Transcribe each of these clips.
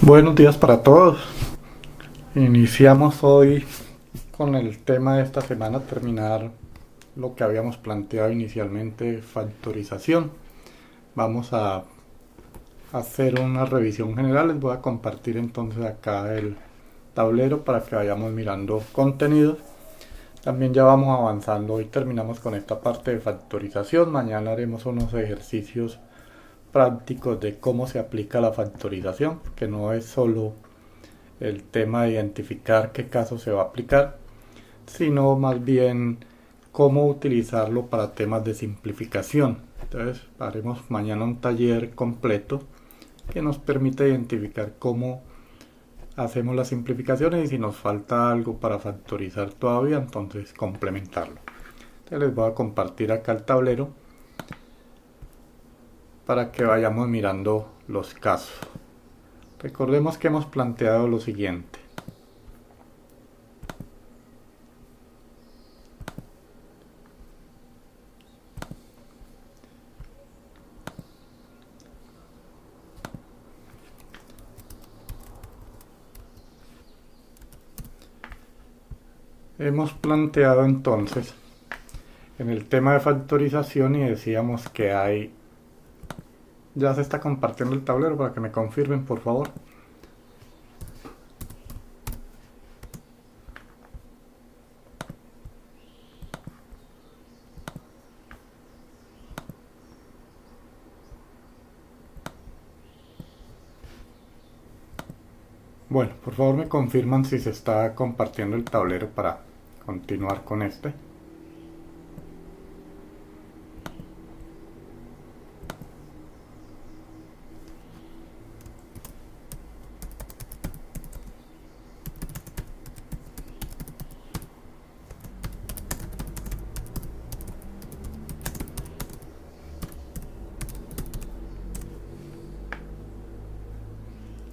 Buenos días para todos. Iniciamos hoy con el tema de esta semana, terminar lo que habíamos planteado inicialmente, factorización. Vamos a hacer una revisión general. Les voy a compartir entonces acá el tablero para que vayamos mirando contenidos. También ya vamos avanzando. Hoy terminamos con esta parte de factorización. Mañana haremos unos ejercicios prácticos de cómo se aplica la factorización, que no es solo el tema de identificar qué caso se va a aplicar, sino más bien cómo utilizarlo para temas de simplificación. Entonces haremos mañana un taller completo que nos permite identificar cómo hacemos las simplificaciones y si nos falta algo para factorizar todavía, entonces complementarlo. Entonces les voy a compartir acá el tablero para que vayamos mirando los casos. Recordemos que hemos planteado lo siguiente. Hemos planteado entonces en el tema de factorización y decíamos que hay... Ya se está compartiendo el tablero para que me confirmen, por favor. Bueno, por favor me confirman si se está compartiendo el tablero para continuar con este.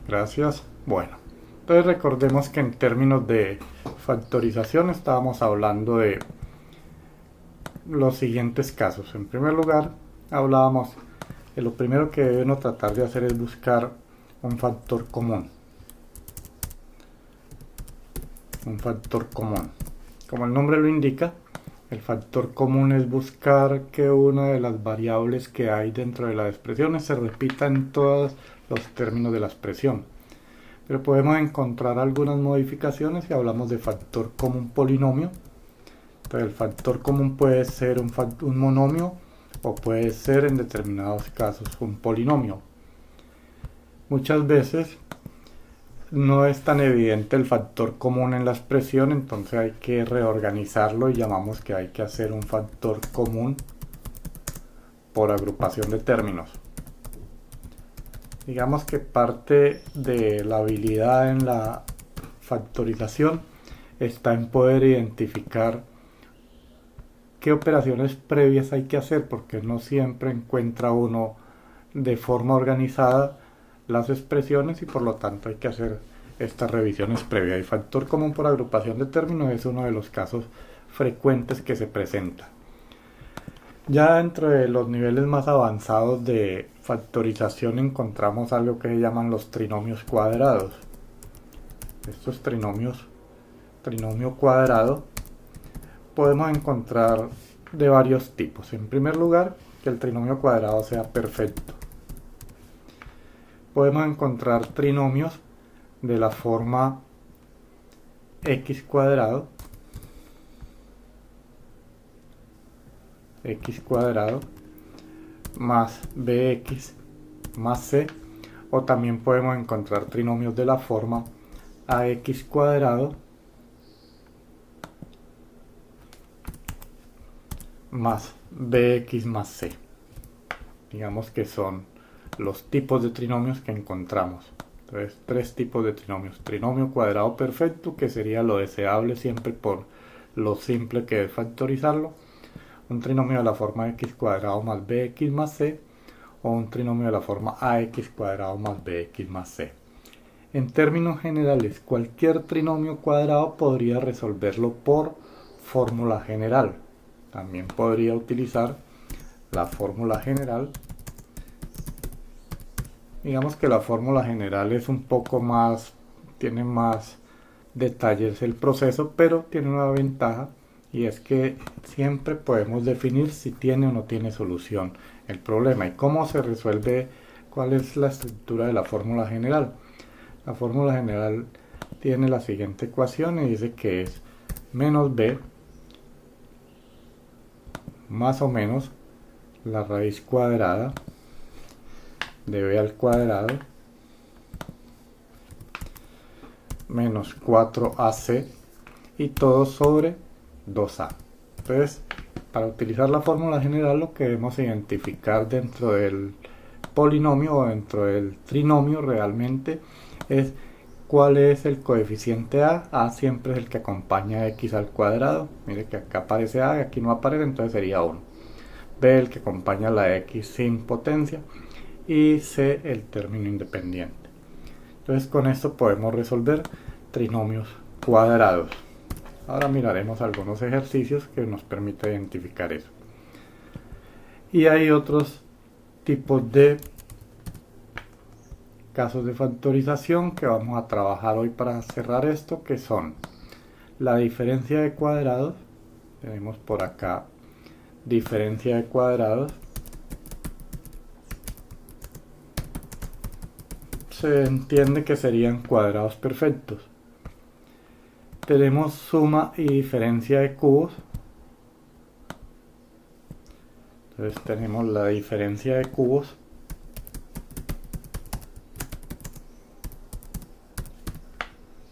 Gracias. Bueno, entonces recordemos que en términos de factorización estábamos hablando de los siguientes casos. En primer lugar, hablábamos que lo primero que debe uno tratar de hacer es buscar un factor común. Un factor común. Como el nombre lo indica, el factor común es buscar que una de las variables que hay dentro de las expresiones se repita en todos los términos de la expresión. Pero podemos encontrar algunas modificaciones si hablamos de factor común polinomio. Entonces el factor común puede ser un monomio o puede ser en determinados casos un polinomio. Muchas veces no es tan evidente el factor común en la expresión, entonces hay que reorganizarlo y llamamos que hay que hacer un factor común por agrupación de términos. Digamos que parte de la habilidad en la factorización está en poder identificar qué operaciones previas hay que hacer, porque no siempre encuentra uno de forma organizada las expresiones y por lo tanto hay que hacer estas revisiones previas. El factor común por agrupación de términos es uno de los casos frecuentes que se presenta. Ya dentro de los niveles más avanzados de factorización encontramos algo que se llaman los trinomios cuadrados. Estos trinomio cuadrado podemos encontrar de varios tipos. En primer lugar, que el trinomio cuadrado sea perfecto. Podemos encontrar trinomios de la forma x cuadrado más bx más c, o también podemos encontrar trinomios de la forma ax cuadrado más bx más c. Digamos que son los tipos de trinomios que encontramos. Entonces, tres tipos de trinomios. Trinomio cuadrado perfecto, que sería lo deseable siempre por lo simple que es factorizarlo. Un trinomio de la forma x cuadrado más bx más c, o un trinomio de la forma ax cuadrado más bx más c. En términos generales, cualquier trinomio cuadrado podría resolverlo por fórmula general. También podría utilizar la fórmula general Digamos que la fórmula general es un poco más, tiene más detalles el proceso, pero tiene una ventaja y es que siempre podemos definir si tiene o no tiene solución el problema y cómo se resuelve, cuál es la estructura de la fórmula general. La fórmula general tiene la siguiente ecuación y dice que es menos b más o menos la raíz cuadrada de b al cuadrado menos 4ac y todo sobre 2a. Entonces, para utilizar la fórmula general, lo que debemos identificar dentro del polinomio o dentro del trinomio realmente es cuál es el coeficiente a. A siempre es el que acompaña a x al cuadrado. Mire que acá aparece a y aquí no aparece, entonces sería 1. B el que acompaña a la x sin potencia y c el término independiente. Entonces con esto podemos resolver trinomios cuadrados. Ahora miraremos algunos ejercicios que nos permiten identificar eso. Y hay otros tipos de casos de factorización que vamos a trabajar hoy para cerrar esto, que son la diferencia de cuadrados. Tenemos por acá diferencia de cuadrados. Se entiende que serían cuadrados perfectos. Tenemos suma y diferencia de cubos. Entonces tenemos la diferencia de cubos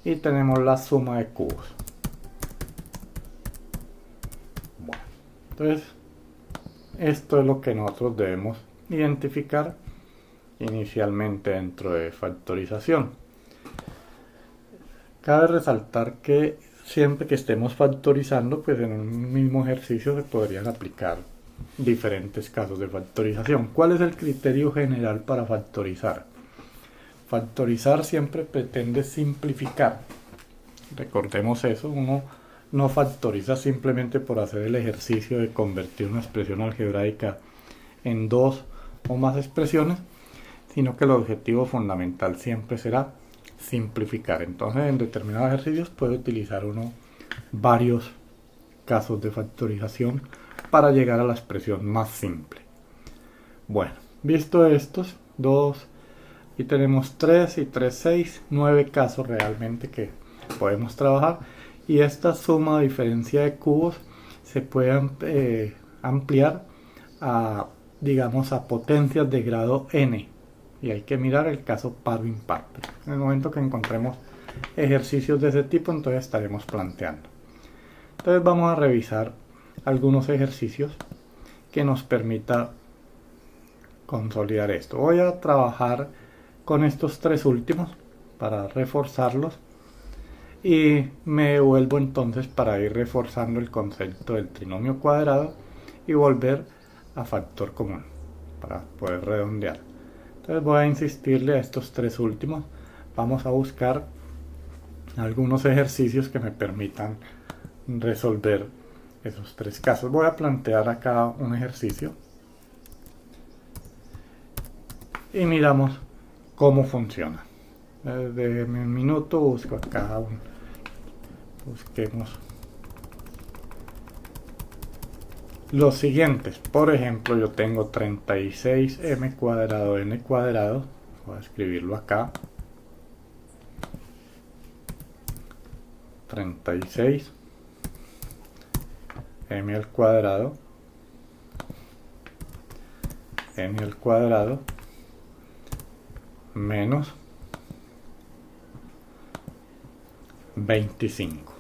y tenemos la suma de cubos. Bueno, entonces esto es lo que nosotros debemos identificar inicialmente dentro de factorización. Cabe resaltar que siempre que estemos factorizando, pues en un mismo ejercicio se podrían aplicar diferentes casos de factorización. ¿Cuál es el criterio general para factorizar? Factorizar siempre pretende simplificar. Recordemos eso, uno no factoriza simplemente por hacer el ejercicio de convertir una expresión algebraica en dos o más expresiones, sino que el objetivo fundamental siempre será simplificar. Entonces en determinados ejercicios puede utilizar uno varios casos de factorización para llegar a la expresión más simple. Bueno, visto estos dos, y tenemos 3 y 3, 6, 9 casos realmente que podemos trabajar, y esta suma o diferencia de cubos se puede ampliar a, digamos, a potencias de grado n, y hay que mirar el caso par o impar. En el momento que encontremos ejercicios de ese tipo, entonces estaremos planteando. Entonces vamos a revisar algunos ejercicios que nos permita consolidar esto. Voy a trabajar con estos tres últimos para reforzarlos y me vuelvo entonces para ir reforzando el concepto del trinomio cuadrado y volver a factor común para poder redondear. Entonces voy a insistirle a estos tres últimos. Vamos a buscar algunos ejercicios que me permitan resolver esos tres casos. Voy a plantear acá un ejercicio y miramos cómo funciona. Déjeme un minuto, busco acá busquemos los siguientes. Por ejemplo, yo tengo 36m cuadrado n cuadrado. Voy a escribirlo acá. 36 m al cuadrado n al cuadrado menos 25.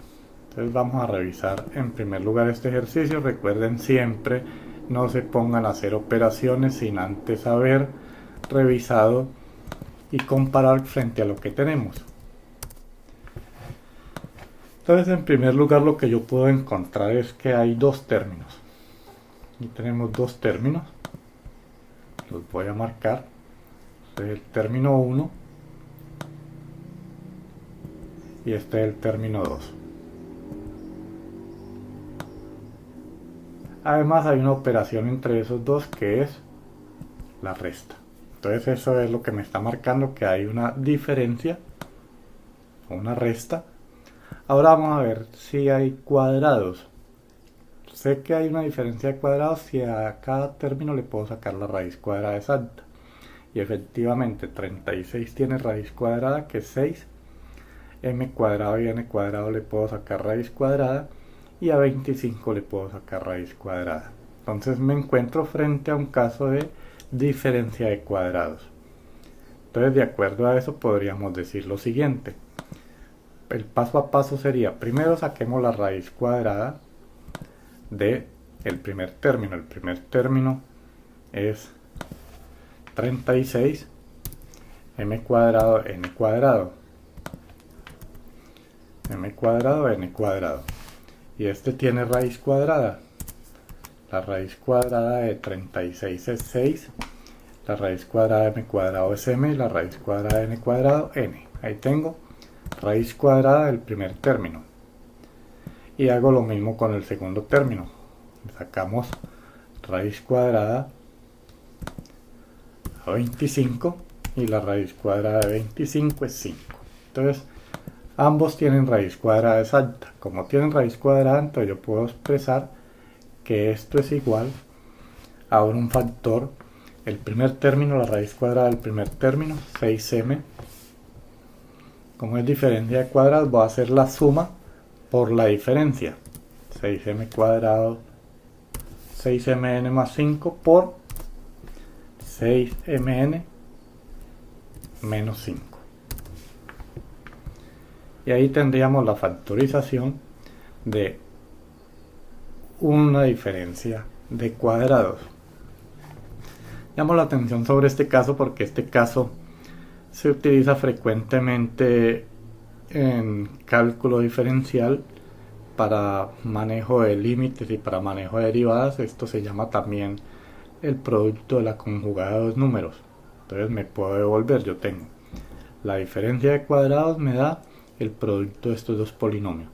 Entonces vamos a revisar en primer lugar este ejercicio. Recuerden siempre no se pongan a hacer operaciones sin antes haber revisado y comparar frente a lo que tenemos. Entonces en primer lugar lo que yo puedo encontrar es que hay dos términos. Y tenemos dos términos. Los voy a marcar. Este es el término 1 y este es el término 2. Además hay una operación entre esos dos que es la resta. Entonces eso es lo que me está marcando que hay una diferencia o una resta. Ahora vamos a ver si hay cuadrados. Sé que hay una diferencia de cuadrados si a cada término le puedo sacar la raíz cuadrada exacta. Y efectivamente 36 tiene raíz cuadrada que es 6. M cuadrado y n cuadrado le puedo sacar raíz cuadrada. Y a 25 le puedo sacar raíz cuadrada. Entonces me encuentro frente a un caso de diferencia de cuadrados. Entonces, de acuerdo a eso, podríamos decir lo siguiente. El paso a paso sería, primero saquemos la raíz cuadrada de el primer término. El primer término es 36 m cuadrado n cuadrado. M cuadrado n cuadrado. Y este tiene raíz cuadrada. La raíz cuadrada de 36 es 6. La raíz cuadrada de m cuadrado es m. Y la raíz cuadrada de n cuadrado, n. Ahí tengo raíz cuadrada del primer término. Y hago lo mismo con el segundo término. Sacamos raíz cuadrada a 25. Y la raíz cuadrada de 25 es 5. Entonces, ambos tienen raíz cuadrada exacta. Como tienen raíz cuadrada, entonces yo puedo expresar que esto es igual a un factor. El primer término, la raíz cuadrada del primer término, 6m. Como es diferencia de cuadrados, voy a hacer la suma por la diferencia. 6m cuadrado, 6mn más 5 por 6mn menos 5. Y ahí tendríamos la factorización de una diferencia de cuadrados. Llamo la atención sobre este caso porque este caso se utiliza frecuentemente en cálculo diferencial para manejo de límites y para manejo de derivadas. Esto se llama también el producto de la conjugada de dos números. Entonces me puedo devolver, yo tengo la diferencia de cuadrados me da el producto de estos dos polinomios.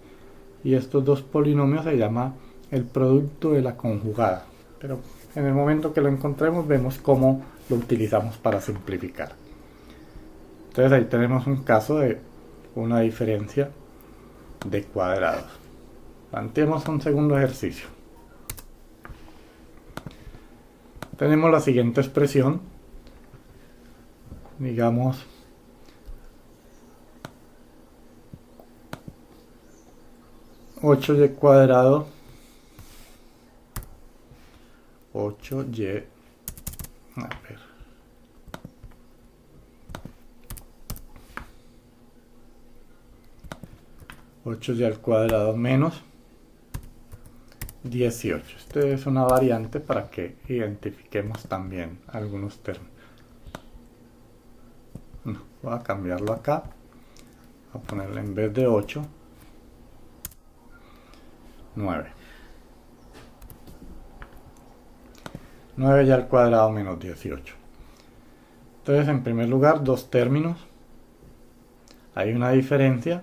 Y estos dos polinomios se llama el producto de la conjugada. Pero en el momento que lo encontremos vemos cómo lo utilizamos para simplificar. Entonces ahí tenemos un caso de una diferencia de cuadrados. Planteemos un segundo ejercicio. Tenemos la siguiente expresión. Digamos 8y cuadrado 8y a ver 8y al cuadrado menos 18. Esta es una variante para que identifiquemos también algunos términos. No, voy a cambiarlo acá, voy a ponerle en vez de 8 9. 9y al cuadrado menos 18. Entonces, en primer lugar, dos términos. Hay una diferencia.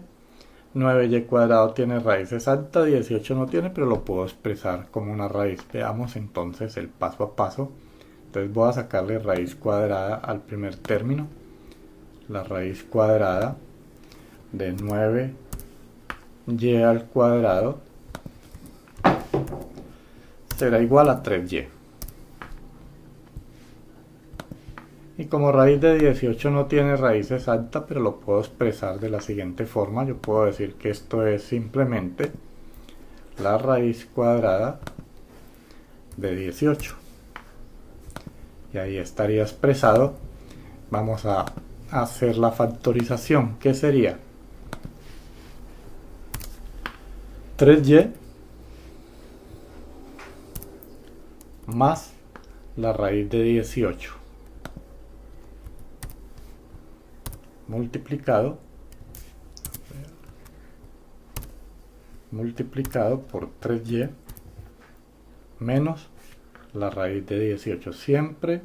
9y cuadrado tiene raíz exacta, 18 no tiene, pero lo puedo expresar como una raíz. Veamos entonces el paso a paso. Entonces voy a sacarle raíz cuadrada al primer término. La raíz cuadrada de 9y al cuadrado será igual a 3y. Y como raíz de 18 no tiene raíz exacta, pero lo puedo expresar de la siguiente forma, yo puedo decir que esto es simplemente la raíz cuadrada de 18. Y ahí estaría expresado. Vamos a hacer la factorización. ¿Qué sería? 3y más la raíz de 18 multiplicado por 3y menos la raíz de 18. Siempre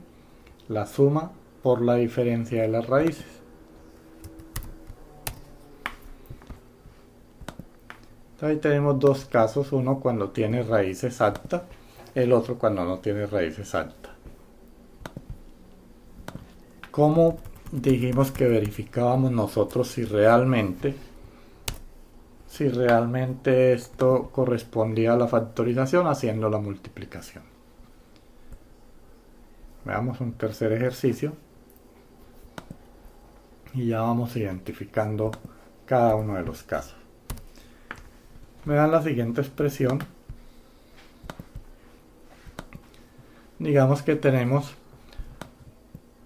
la suma por la diferencia de las raíces. Entonces ahí tenemos dos casos, uno cuando tiene raíz exacta, el otro cuando no tiene raíz exacta. ¿Cómo dijimos que verificábamos nosotros si realmente esto correspondía a la factorización haciendo la multiplicación? Veamos un tercer ejercicio y ya vamos identificando cada uno de los casos. Me dan la siguiente expresión. Digamos que tenemos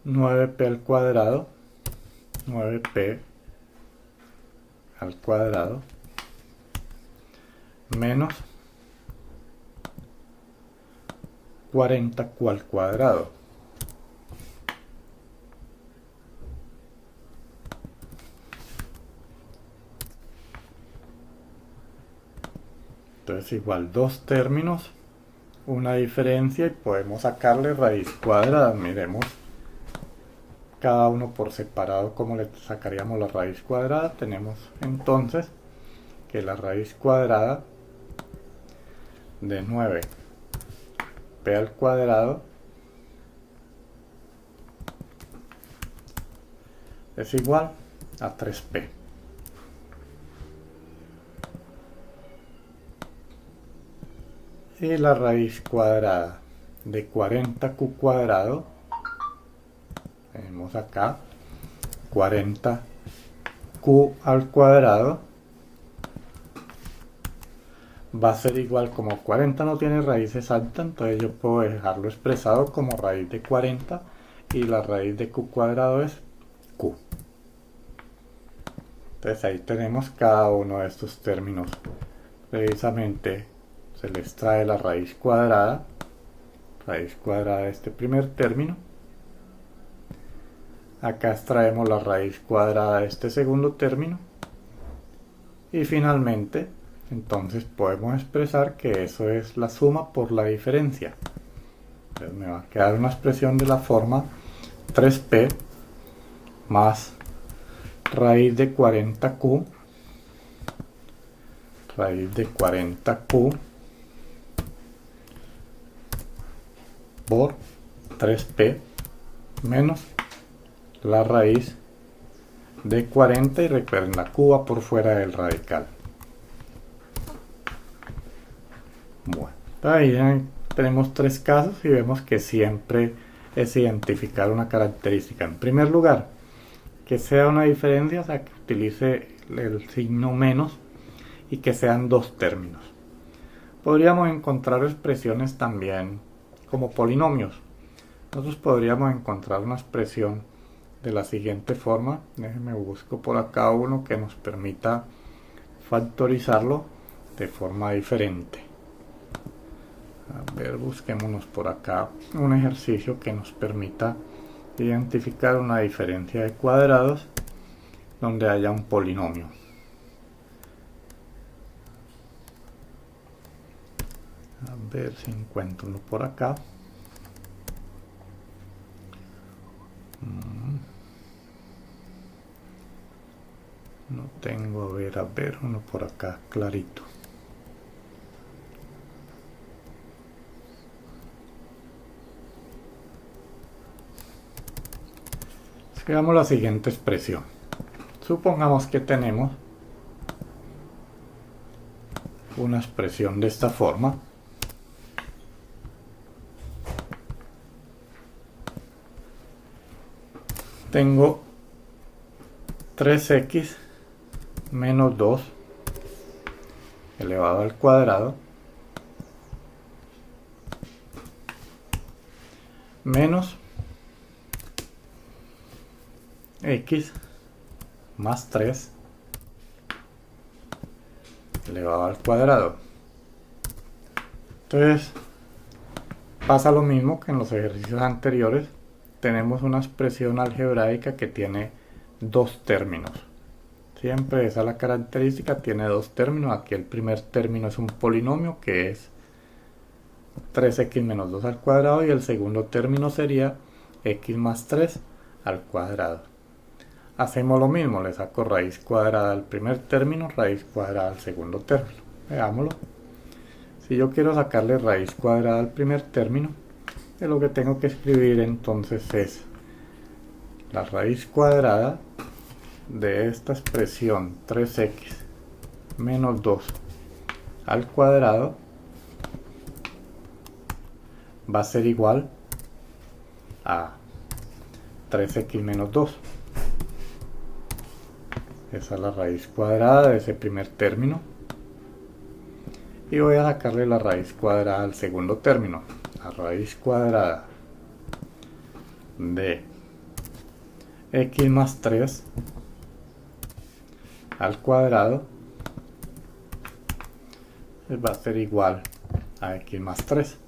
9p al cuadrado, 9p al cuadrado menos 40q al cuadrado. Entonces igual dos términos, una diferencia y podemos sacarle raíz cuadrada. Miremos cada uno por separado cómo le sacaríamos la raíz cuadrada. Tenemos entonces que la raíz cuadrada de 9p al cuadrado es igual a 3p. Y la raíz cuadrada de 40q cuadrado, tenemos acá 40q al cuadrado, va a ser igual, como 40 no tiene raíz exacta, entonces yo puedo dejarlo expresado como raíz de 40 y la raíz de q cuadrado es q. Entonces ahí tenemos cada uno de estos términos. Precisamente se les trae la raíz cuadrada de este primer término. Acá extraemos la raíz cuadrada de este segundo término. Y finalmente, entonces podemos expresar que eso es la suma por la diferencia. Entonces me va a quedar una expresión de la forma 3p más raíz de 40q por 3p menos la raíz de 40, y recuerden, la q va por fuera del radical. Bueno, ahí tenemos tres casos y vemos que siempre es identificar una característica. En primer lugar, que sea una diferencia, o sea, que utilice el signo menos y que sean dos términos. Podríamos encontrar expresiones también como polinomios. Nosotros podríamos encontrar una expresión de la siguiente forma. Déjenme busco por acá uno que nos permita factorizarlo de forma diferente. A ver, busquémonos por acá un ejercicio que nos permita identificar una diferencia de cuadrados donde haya un polinomio. A ver si encuentro uno por acá. No tengo, a ver, uno por acá clarito. Escribamos la siguiente expresión. Supongamos que tenemos una expresión de esta forma. Tengo 3x menos 2 elevado al cuadrado menos x más 3 elevado al cuadrado. Entonces pasa lo mismo que en los ejercicios anteriores. Tenemos una expresión algebraica que tiene dos términos. Siempre esa es la característica, tiene dos términos. Aquí el primer término es un polinomio que es 3x menos 2 al cuadrado y el segundo término sería x más 3 al cuadrado. Hacemos lo mismo, le saco raíz cuadrada al primer término, raíz cuadrada al segundo término. Veámoslo. Si yo quiero sacarle raíz cuadrada al primer término, lo que tengo que escribir entonces es la raíz cuadrada de esta expresión 3x menos 2 al cuadrado va a ser igual a 3x menos 2. Esa es la raíz cuadrada de ese primer término. Y voy a sacarle la raíz cuadrada al segundo término. La raíz cuadrada de x más 3 al cuadrado va a ser igual a x más 3.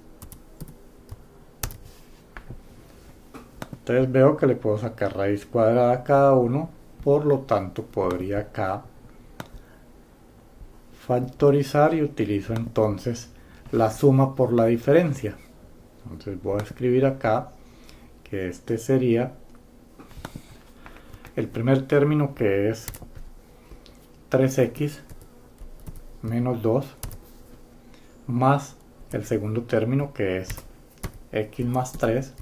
Entonces veo que le puedo sacar raíz cuadrada a cada uno, por lo tanto podría acá factorizar y utilizo entonces la suma por la diferencia. Entonces voy a escribir acá que este sería el primer término, que es 3x menos 2, más el segundo término, que es x más 3.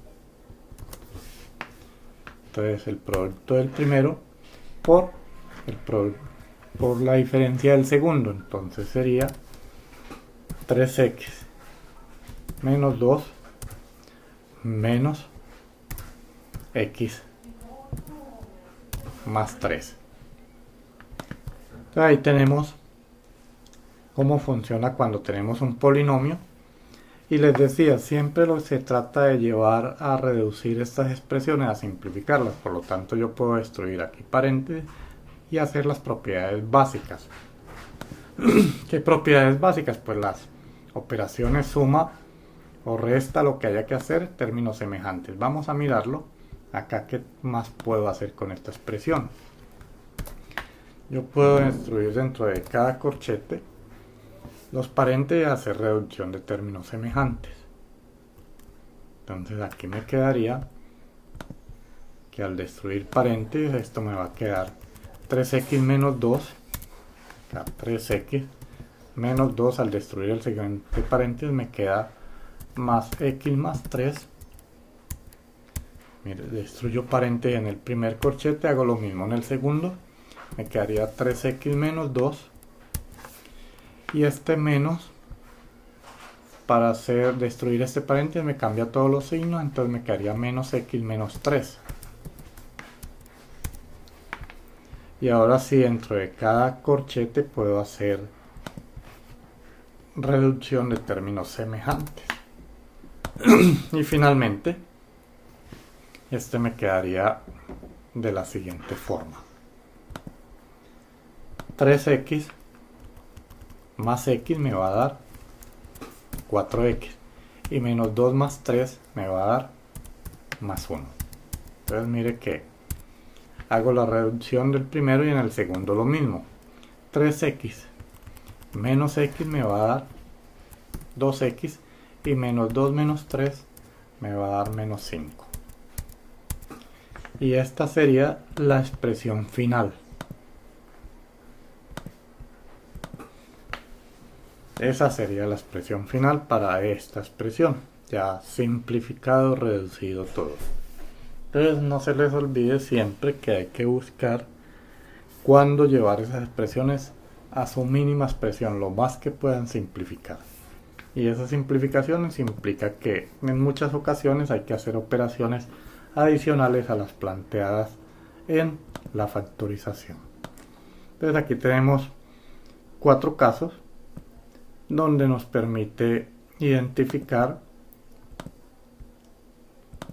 Entonces el producto del primero por la diferencia del segundo, entonces sería 3x menos 2 menos x más 3. Entonces ahí tenemos cómo funciona cuando tenemos un polinomio. Y les decía, siempre se trata de llevar a reducir estas expresiones, a simplificarlas. Por lo tanto, yo puedo destruir aquí paréntesis y hacer las propiedades básicas. ¿Qué propiedades básicas? Pues las operaciones suma o resta, lo que haya que hacer, términos semejantes. Vamos a mirarlo acá. ¿Qué más puedo hacer con esta expresión? Yo puedo destruir dentro de cada corchete los paréntesis y hacer reducción de términos semejantes. Entonces aquí me quedaría que al destruir paréntesis esto me va a quedar 3x menos 2, acá 3x menos 2, al destruir el siguiente paréntesis me queda más x más 3. Mire, destruyo paréntesis en el primer corchete, hago lo mismo en el segundo, me quedaría 3x menos 2. Y este menos, para destruir este paréntesis me cambia todos los signos, entonces me quedaría menos x menos 3. Y ahora sí, dentro de cada corchete puedo hacer reducción de términos semejantes. Y finalmente, este me quedaría de la siguiente forma: 3x más x me va a dar 4x, y menos 2 más 3 me va a dar más 1. Entonces mire que hago la reducción del primero y en el segundo lo mismo. 3x menos x me va a dar 2x, y menos 2 menos 3 me va a dar menos 5. Y esta sería la expresión final. Esa sería la expresión final para esta expresión, ya simplificado, reducido todo. Entonces no se les olvide siempre que hay que buscar cuándo llevar esas expresiones a su mínima expresión, lo más que puedan simplificar. Y esas simplificaciones implica que en muchas ocasiones hay que hacer operaciones adicionales a las planteadas en la factorización. Entonces aquí tenemos 4 casos donde nos permite identificar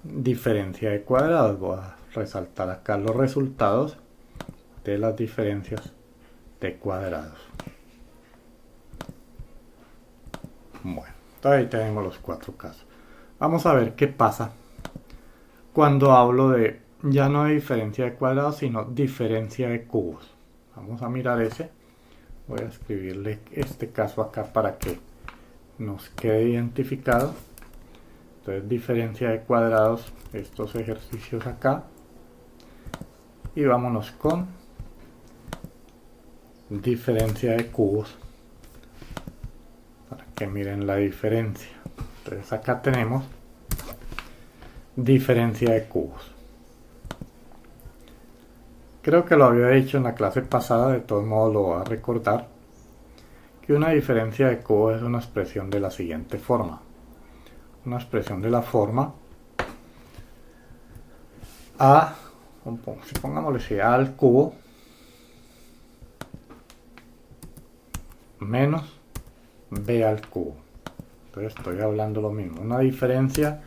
diferencia de cuadrados. Voy a resaltar acá los resultados de las diferencias de cuadrados. Bueno, ahí tenemos los 4 casos. Vamos a ver qué pasa cuando hablo de ya no de diferencia de cuadrados, sino diferencia de cubos. Vamos a mirar ese. Voy a escribirle este caso acá para que nos quede identificado. Entonces, diferencia de cuadrados, estos ejercicios acá. Y vámonos con diferencia de cubos, para que miren la diferencia. Entonces acá tenemos diferencia de cubos. Creo que lo había dicho en la clase pasada, de todos modos lo voy a recordar, que una diferencia de cubos es una expresión de la siguiente forma. Una expresión de la forma A, pongámosle A al cubo menos B al cubo. Entonces estoy hablando lo mismo, una diferencia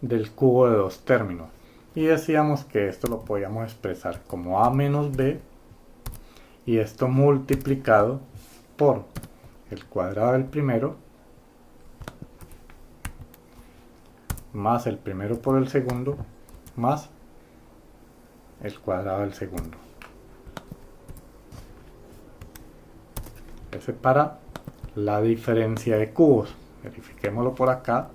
del cubo de dos términos. Y decíamos que esto lo podíamos expresar como A menos B, y esto multiplicado por el cuadrado del primero más el primero por el segundo más el cuadrado del segundo. Ese para la diferencia de cubos. Verifiquémoslo por acá.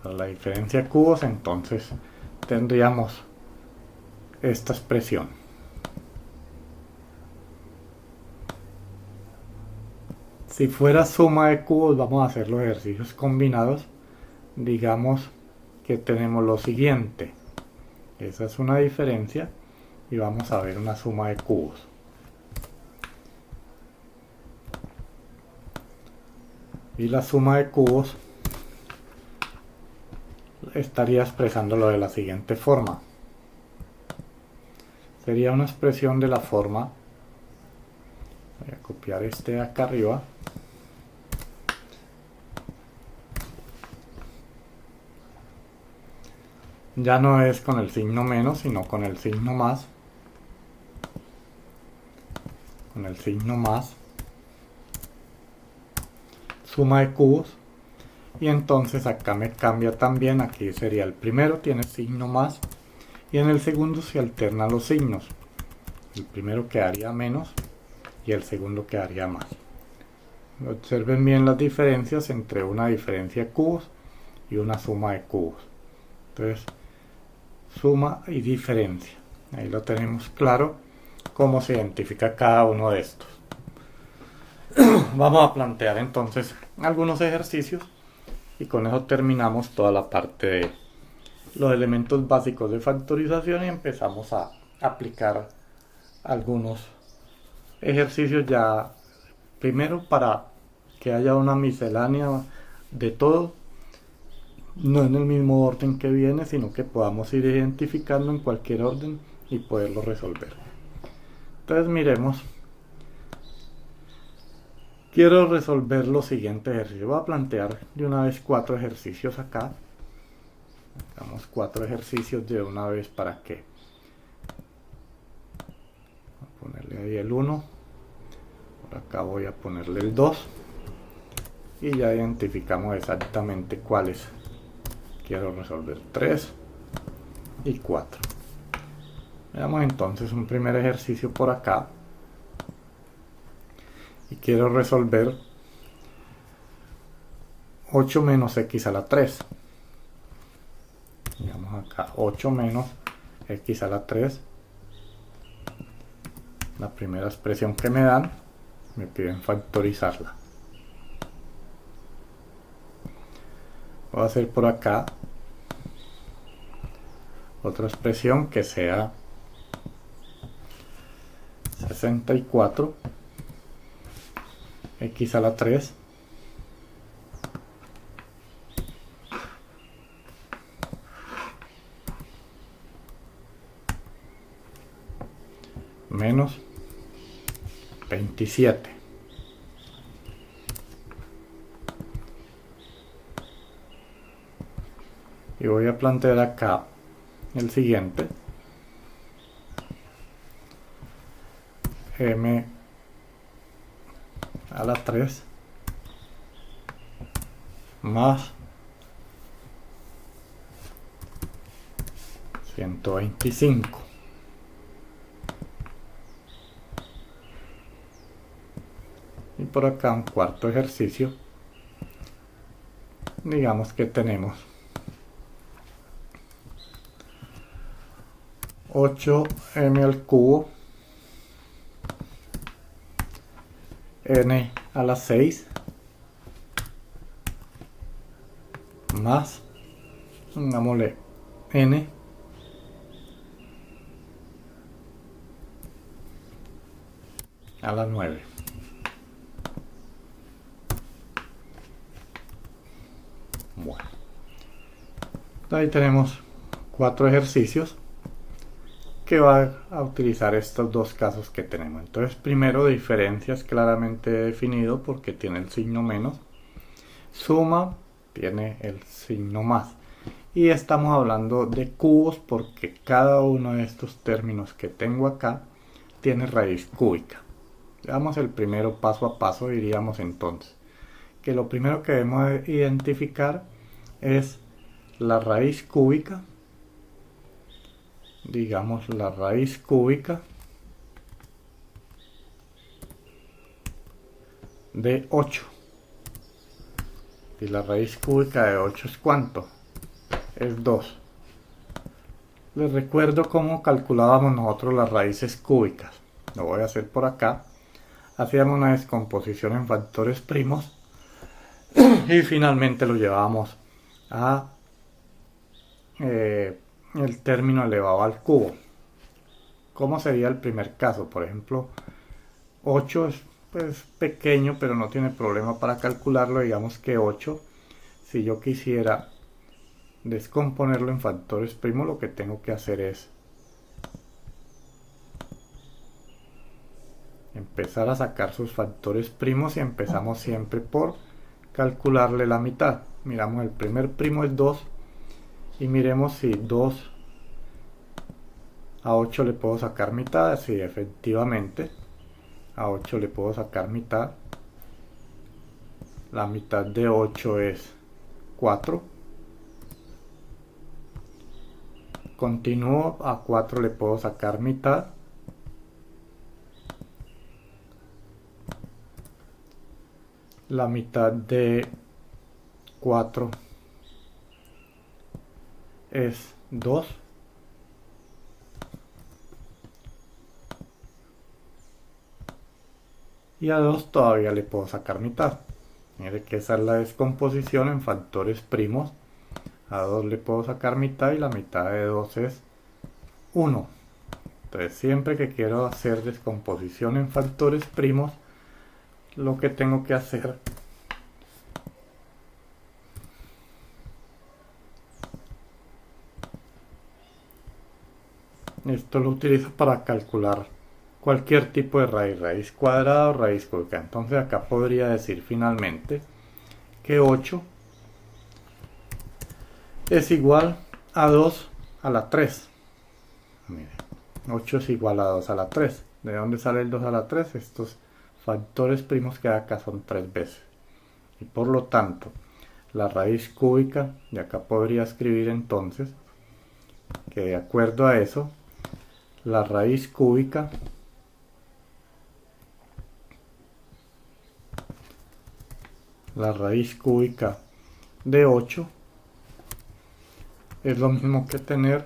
Para la diferencia de cubos, entonces tendríamos esta expresión. Si fuera suma de cubos, vamos a hacer los ejercicios combinados. Digamos que tenemos lo siguiente. Esa es una diferencia y vamos a ver una suma de cubos. Y la suma de cubos estaría expresándolo de la siguiente forma. Sería una expresión de la forma, voy a copiar este de acá arriba, ya no es con el signo menos, sino con el signo más. Con el signo más. Suma de cubos. Y entonces acá me cambia también. Aquí sería el primero, tiene signo más. Y en el segundo se alternan los signos. El primero quedaría menos y el segundo quedaría más. Observen bien las diferencias entre una diferencia de cubos y una suma de cubos. Entonces, suma y diferencia. Ahí lo tenemos claro cómo se identifica cada uno de estos. Vamos a plantear entonces algunos ejercicios y con eso terminamos toda la parte de los elementos básicos de factorización y empezamos a aplicar algunos ejercicios ya primero para que haya una miscelánea de todo, no en el mismo orden que viene, sino que podamos ir identificando en cualquier orden y poderlo resolver. Entonces miremos. Quiero resolver los siguientes ejercicios. Voy a plantear de una vez 4 ejercicios acá. Hagamos 4 ejercicios de una vez para que. Voy a ponerle ahí el 1. Por acá voy a ponerle el 2. Y ya identificamos exactamente cuáles quiero resolver. 3 y 4. Veamos entonces un primer ejercicio por acá. Y quiero resolver 8 menos x a la 3. Digamos acá 8 menos x a la 3. La primera expresión que me dan, me piden factorizarla. Voy a hacer por acá otra expresión que sea 64 x a la 3 menos 27. Y voy a plantear acá el siguiente. M a la 3 más 125. Y por acá un cuarto ejercicio. Digamos que tenemos 8m al cubo n a la 6 más, pongámosle n a la 9. Bueno, ahí tenemos 4 ejercicios que va a utilizar estos dos casos que tenemos. Entonces, primero, diferencias claramente definido porque tiene el signo menos. Suma tiene el signo más. Y estamos hablando de cubos porque cada uno de estos términos que tengo acá tiene raíz cúbica. Veamos el primero paso a paso. Diríamos entonces que lo primero que debemos identificar es la raíz cúbica. Digamos la raíz cúbica de 8. Y la raíz cúbica de 8 es ¿cuánto? Es 2. Les recuerdo cómo calculábamos nosotros las raíces cúbicas. Lo voy a hacer por acá. Hacíamos una descomposición en factores primos y finalmente lo llevamos a el término elevado al cubo. ¿Cómo sería el primer caso? Por ejemplo, 8 es pues, pequeño, pero no tiene problema para calcularlo. Digamos que 8, si yo quisiera descomponerlo en factores primos, lo que tengo que hacer es empezar a sacar sus factores primos y empezamos siempre por calcularle la mitad. Miramos, el primer primo es 2 y miremos si 2 a 8 le puedo sacar mitad. Sí, efectivamente a 8 le puedo sacar mitad. La mitad de 8 es 4. Continúo, a 4 le puedo sacar mitad. La mitad de 4 es 2. Y a 2 todavía le puedo sacar mitad. Mire que esa es la descomposición en factores primos. A 2 le puedo sacar mitad y la mitad de 2 es 1. Entonces siempre que quiero hacer descomposición en factores primos, lo que tengo que hacer esto lo utilizo para calcular cualquier tipo de raíz, raíz cuadrada o raíz cúbica. Entonces acá podría decir finalmente que 8 es igual a 2 a la 3. Miren, 8 es igual a 2 a la 3. ¿De dónde sale el 2 a la 3? Estos factores primos que acá son 3 veces. Y por lo tanto, la raíz cúbica, de acá podría escribir entonces que de acuerdo a eso, la raíz cúbica de 8 es lo mismo que tener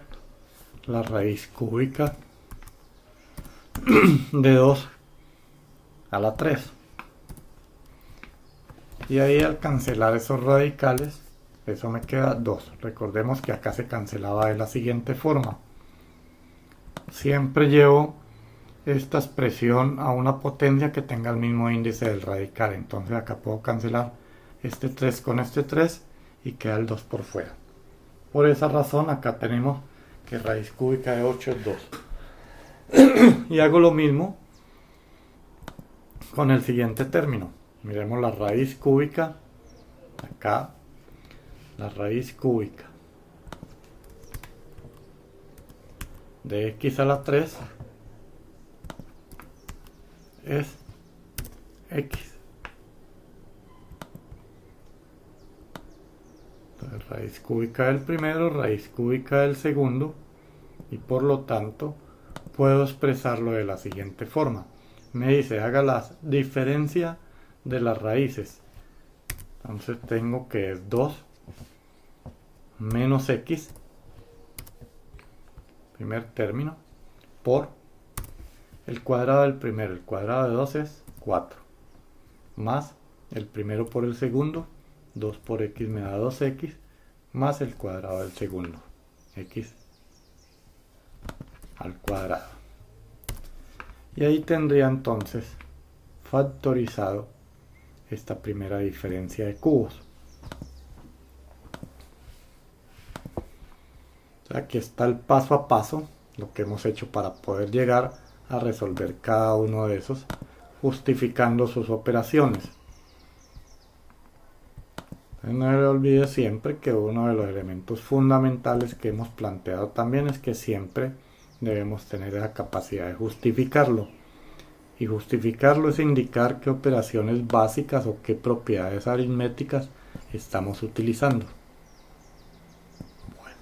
la raíz cúbica de 2 a la 3. Y ahí al cancelar esos radicales, eso me queda 2. Recordemos que acá se cancelaba de la siguiente forma. Siempre llevo esta expresión a una potencia que tenga el mismo índice del radical. Entonces acá puedo cancelar este 3 con este 3 y queda el 2 por fuera. Por esa razón acá tenemos que raíz cúbica de 8 es 2. Y hago lo mismo con el siguiente término. Miremos la raíz cúbica. Acá la raíz cúbica de x a la 3 es x. Entonces, raíz cúbica del primero, raíz cúbica del segundo, y por lo tanto puedo expresarlo de la siguiente forma. Me dice haga la diferencia de las raíces. Entonces tengo que es 2 menos x, primer término, por el cuadrado del primero. El cuadrado de 2 es 4, más el primero por el segundo, 2 por x me da 2x, más el cuadrado del segundo, x al cuadrado. Y ahí tendría entonces factorizado esta primera diferencia de cubos. Aquí está el paso a paso, lo que hemos hecho para poder llegar a resolver cada uno de esos, justificando sus operaciones. No se olvide siempre que uno de los elementos fundamentales que hemos planteado también es que siempre debemos tener la capacidad de justificarlo. Y justificarlo es indicar qué operaciones básicas o qué propiedades aritméticas estamos utilizando. Bueno,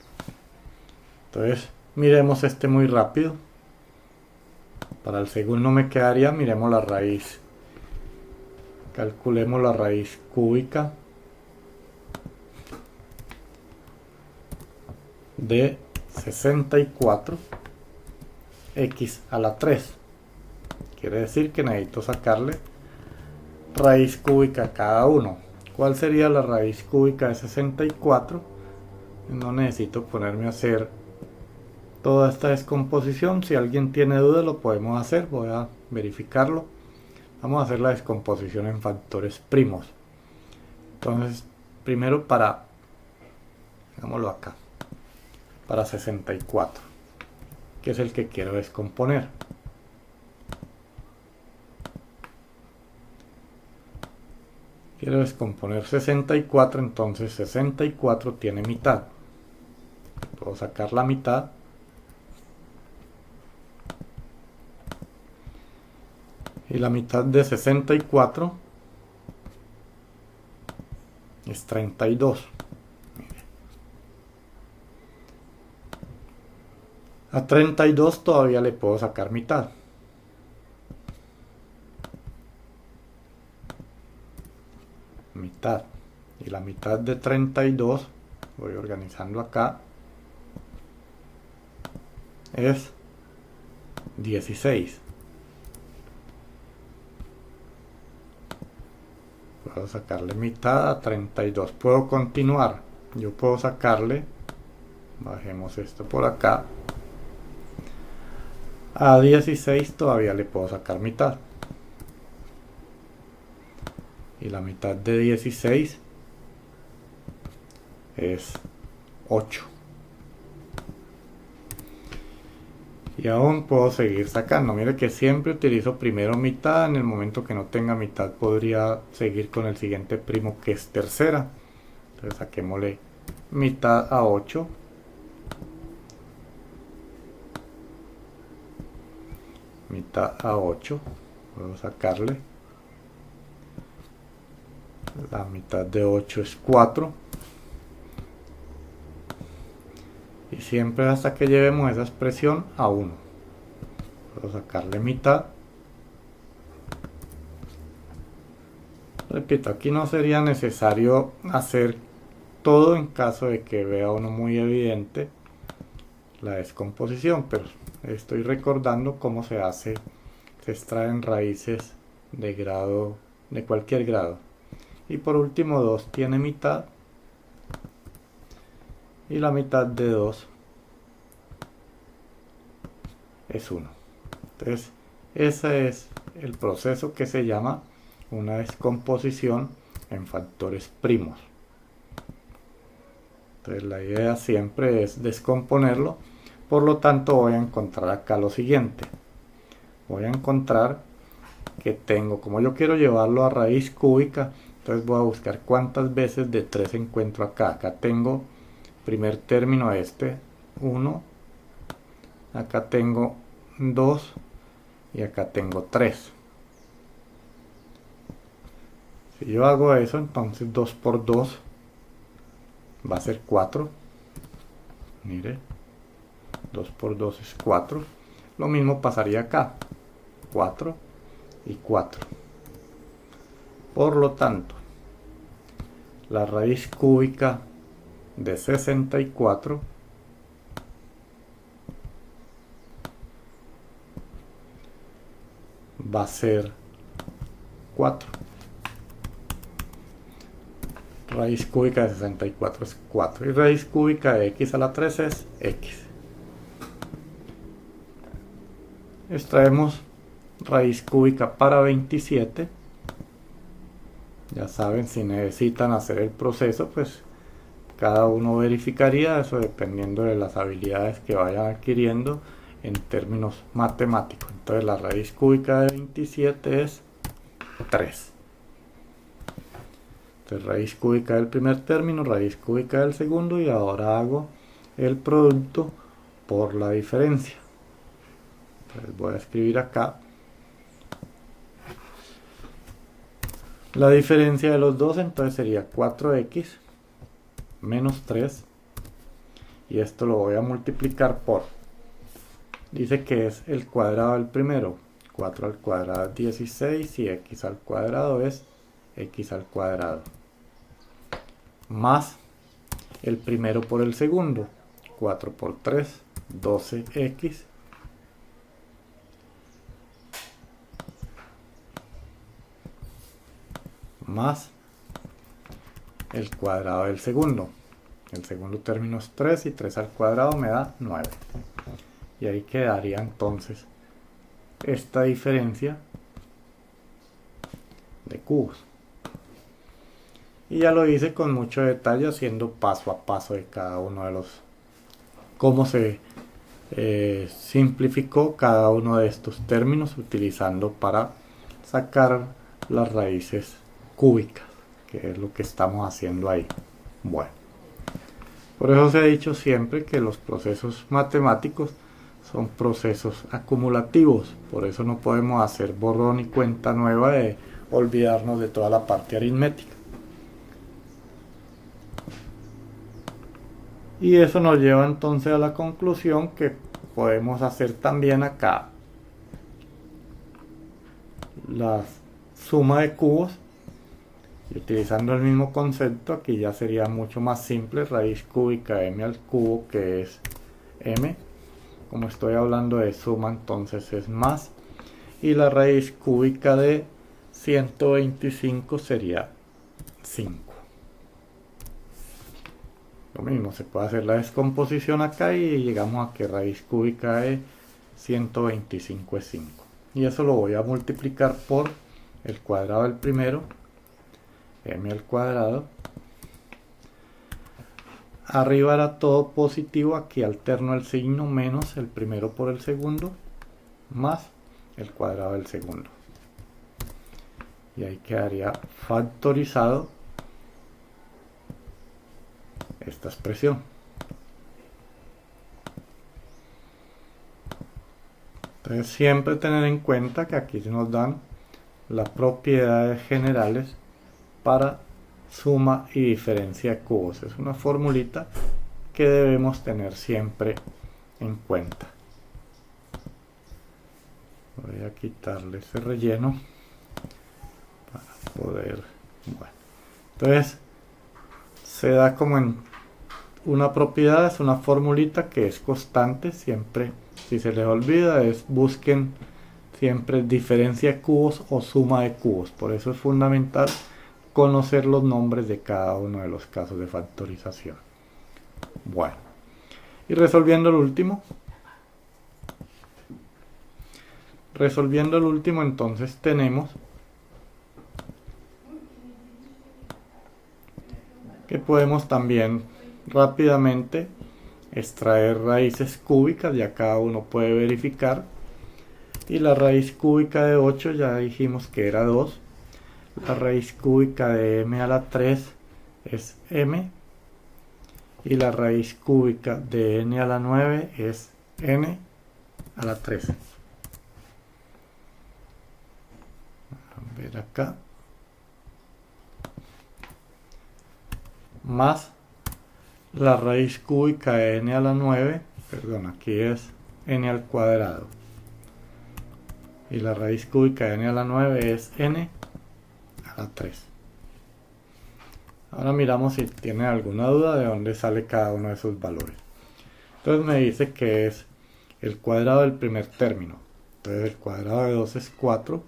entonces miremos este muy rápido. Para el segundo me quedaría, miremos la raíz. Calculemos la raíz cúbica de 64 x a la 3. Quiere decir que necesito sacarle raíz cúbica a cada uno. ¿Cuál sería la raíz cúbica de 64? No necesito ponerme a hacer toda esta descomposición. Si alguien tiene duda lo podemos hacer. Voy a verificarlo. Vamos a hacer la descomposición en factores primos. Entonces, primero hagámoslo acá. Para 64, que es el que quiero descomponer. Quiero descomponer 64, entonces 64 tiene mitad. Puedo sacar la mitad. Y la mitad de 64 es 32. A 32 todavía le puedo sacar mitad. Mitad. Y la mitad de 32, voy organizando acá, es 16. Puedo sacarle mitad a 32. Puedo continuar. Yo puedo sacarle, bajemos esto por acá, a 16 todavía le puedo sacar mitad. Y la mitad de 16 es 8. Y aún puedo seguir sacando. Mire que siempre utilizo primero mitad. En el momento que no tenga mitad podría seguir con el siguiente primo, que es tercera. Entonces saquémosle mitad a 8. Mitad a 8. Puedo sacarle. La mitad de 8 es 4. Y siempre hasta que llevemos esa expresión a 1. Puedo sacarle mitad. Repito, aquí no sería necesario hacer todo en caso de que vea uno muy evidente la descomposición, pero estoy recordando cómo se hace. Se extraen raíces de grado, de cualquier grado. Y por último 2 tiene mitad. Y la mitad de 2 es 1. Entonces, ese es el proceso que se llama una descomposición en factores primos. Entonces, la idea siempre es descomponerlo. Por lo tanto, voy a encontrar acá lo siguiente. Voy a encontrar que tengo, como yo quiero llevarlo a raíz cúbica, entonces voy a buscar cuántas veces de 3 encuentro acá. Acá tengo primer término 1, acá tengo 2 y acá tengo 3. Si yo hago eso, entonces 2 por 2 va a ser 4. Mire, 2 por 2 es 4. Lo mismo pasaría acá, 4 y 4. Por lo tanto, la raíz cúbica de 64 va a ser 4. Raíz cúbica de 64 es 4. Y raíz cúbica de x a la 3 es x. Extraemos raíz cúbica para 27. Ya saben, si necesitan hacer el proceso, pues cada uno verificaría eso dependiendo de las habilidades que vayan adquiriendo en términos matemáticos. Entonces la raíz cúbica de 27 es 3. Entonces raíz cúbica del primer término, raíz cúbica del segundo, y ahora hago el producto por la diferencia. Entonces voy a escribir acá la diferencia de los dos, entonces sería 4x menos 3, y esto lo voy a multiplicar por, dice que es el cuadrado del primero, 4 al cuadrado es 16, y x al cuadrado es x al cuadrado, más el primero por el segundo, 4 por 3, 12x, más el cuadrado del segundo. El segundo término es 3, y 3 al cuadrado me da 9. Y ahí quedaría entonces esta diferencia de cubos. Y ya lo hice con mucho detalle, haciendo paso a paso de cada uno de los, cómo se simplificó cada uno de estos términos utilizando para sacar las raíces cúbicas, que es lo que estamos haciendo ahí. Bueno, por eso se ha dicho siempre que los procesos matemáticos son procesos acumulativos, por eso no podemos hacer borrón y cuenta nueva de olvidarnos de toda la parte aritmética. Y eso nos lleva entonces a la conclusión que podemos hacer también acá la suma de cubos, y utilizando el mismo concepto aquí ya sería mucho más simple, raíz cúbica de m al cubo, que es m, como estoy hablando de suma entonces es más, y la raíz cúbica de 125 sería 5. Lo mismo, se puede hacer la descomposición acá y llegamos a que raíz cúbica de 125 es 5. Y eso lo voy a multiplicar por el cuadrado del primero, m al cuadrado. Arriba era todo positivo, aquí alterno el signo, menos el primero por el segundo, más el cuadrado del segundo. Y ahí quedaría factorizado esta expresión. Entonces siempre tener en cuenta que aquí nos dan las propiedades generales para suma y diferencia de cubos. Es una formulita que debemos tener siempre en cuenta. Voy a quitarle ese relleno para poder... Bueno, entonces se da como en una propiedad, es una formulita que es constante siempre. Si se les olvida, busquen siempre diferencia de cubos o suma de cubos. Por eso es fundamental conocer los nombres de cada uno de los casos de factorización. Bueno, y resolviendo el último. Entonces tenemos que podemos también rápidamente extraer raíces cúbicas, ya cada uno puede verificar. Y la raíz cúbica de 8 ya dijimos que era 2. La raíz cúbica de m a la 3 es m. Y la raíz cúbica de n a la 9 es n a la 3. A ver acá. Más la raíz cúbica de n a la 9, perdón, aquí es n al cuadrado. Y la raíz cúbica de n a la 9 es n a la 3. Ahora miramos si tiene alguna duda de dónde sale cada uno de esos valores. Entonces me dice que es el cuadrado del primer término. Entonces el cuadrado de 2 es 4.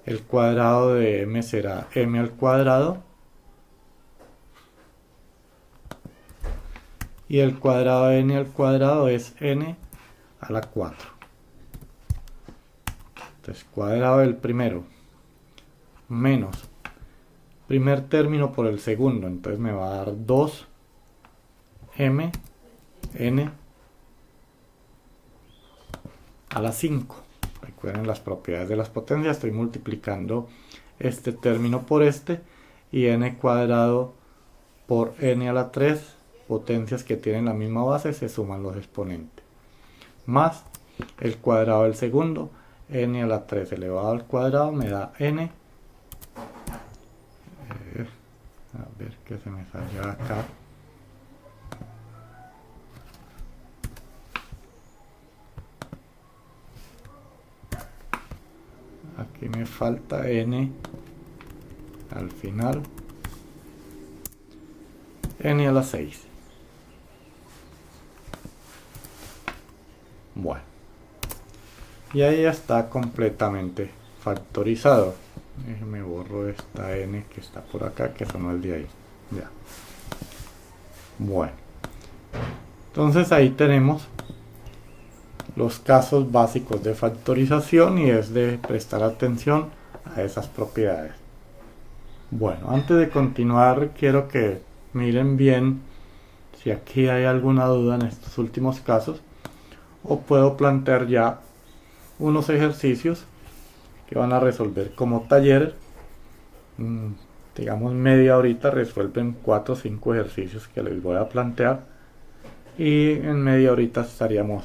El cuadrado de m será m al cuadrado. Y el cuadrado de n al cuadrado es n a la 4. Entonces cuadrado del primero menos primer término por el segundo, entonces me va a dar 2m n a la 5. Recuerden las propiedades de las potencias, estoy multiplicando este término por este, y n cuadrado por n a la 3, potencias que tienen la misma base, se suman los exponentes, más el cuadrado del segundo, n a la 3 elevado al cuadrado me da n, a ver que se me salió acá, aquí me falta n al final, n a la 6. Bueno, y ahí ya está completamente factorizado. Déjeme borro esta n que está por acá, que eso no es de ahí. Ya. Bueno, entonces ahí tenemos los casos básicos de factorización, y es de prestar atención a esas propiedades. Bueno, antes de continuar quiero que miren bien si aquí hay alguna duda en estos últimos casos, o puedo plantear ya unos ejercicios que van a resolver como taller. Digamos media horita resuelven 4 o 5 ejercicios que les voy a plantear, y en media horita estaríamos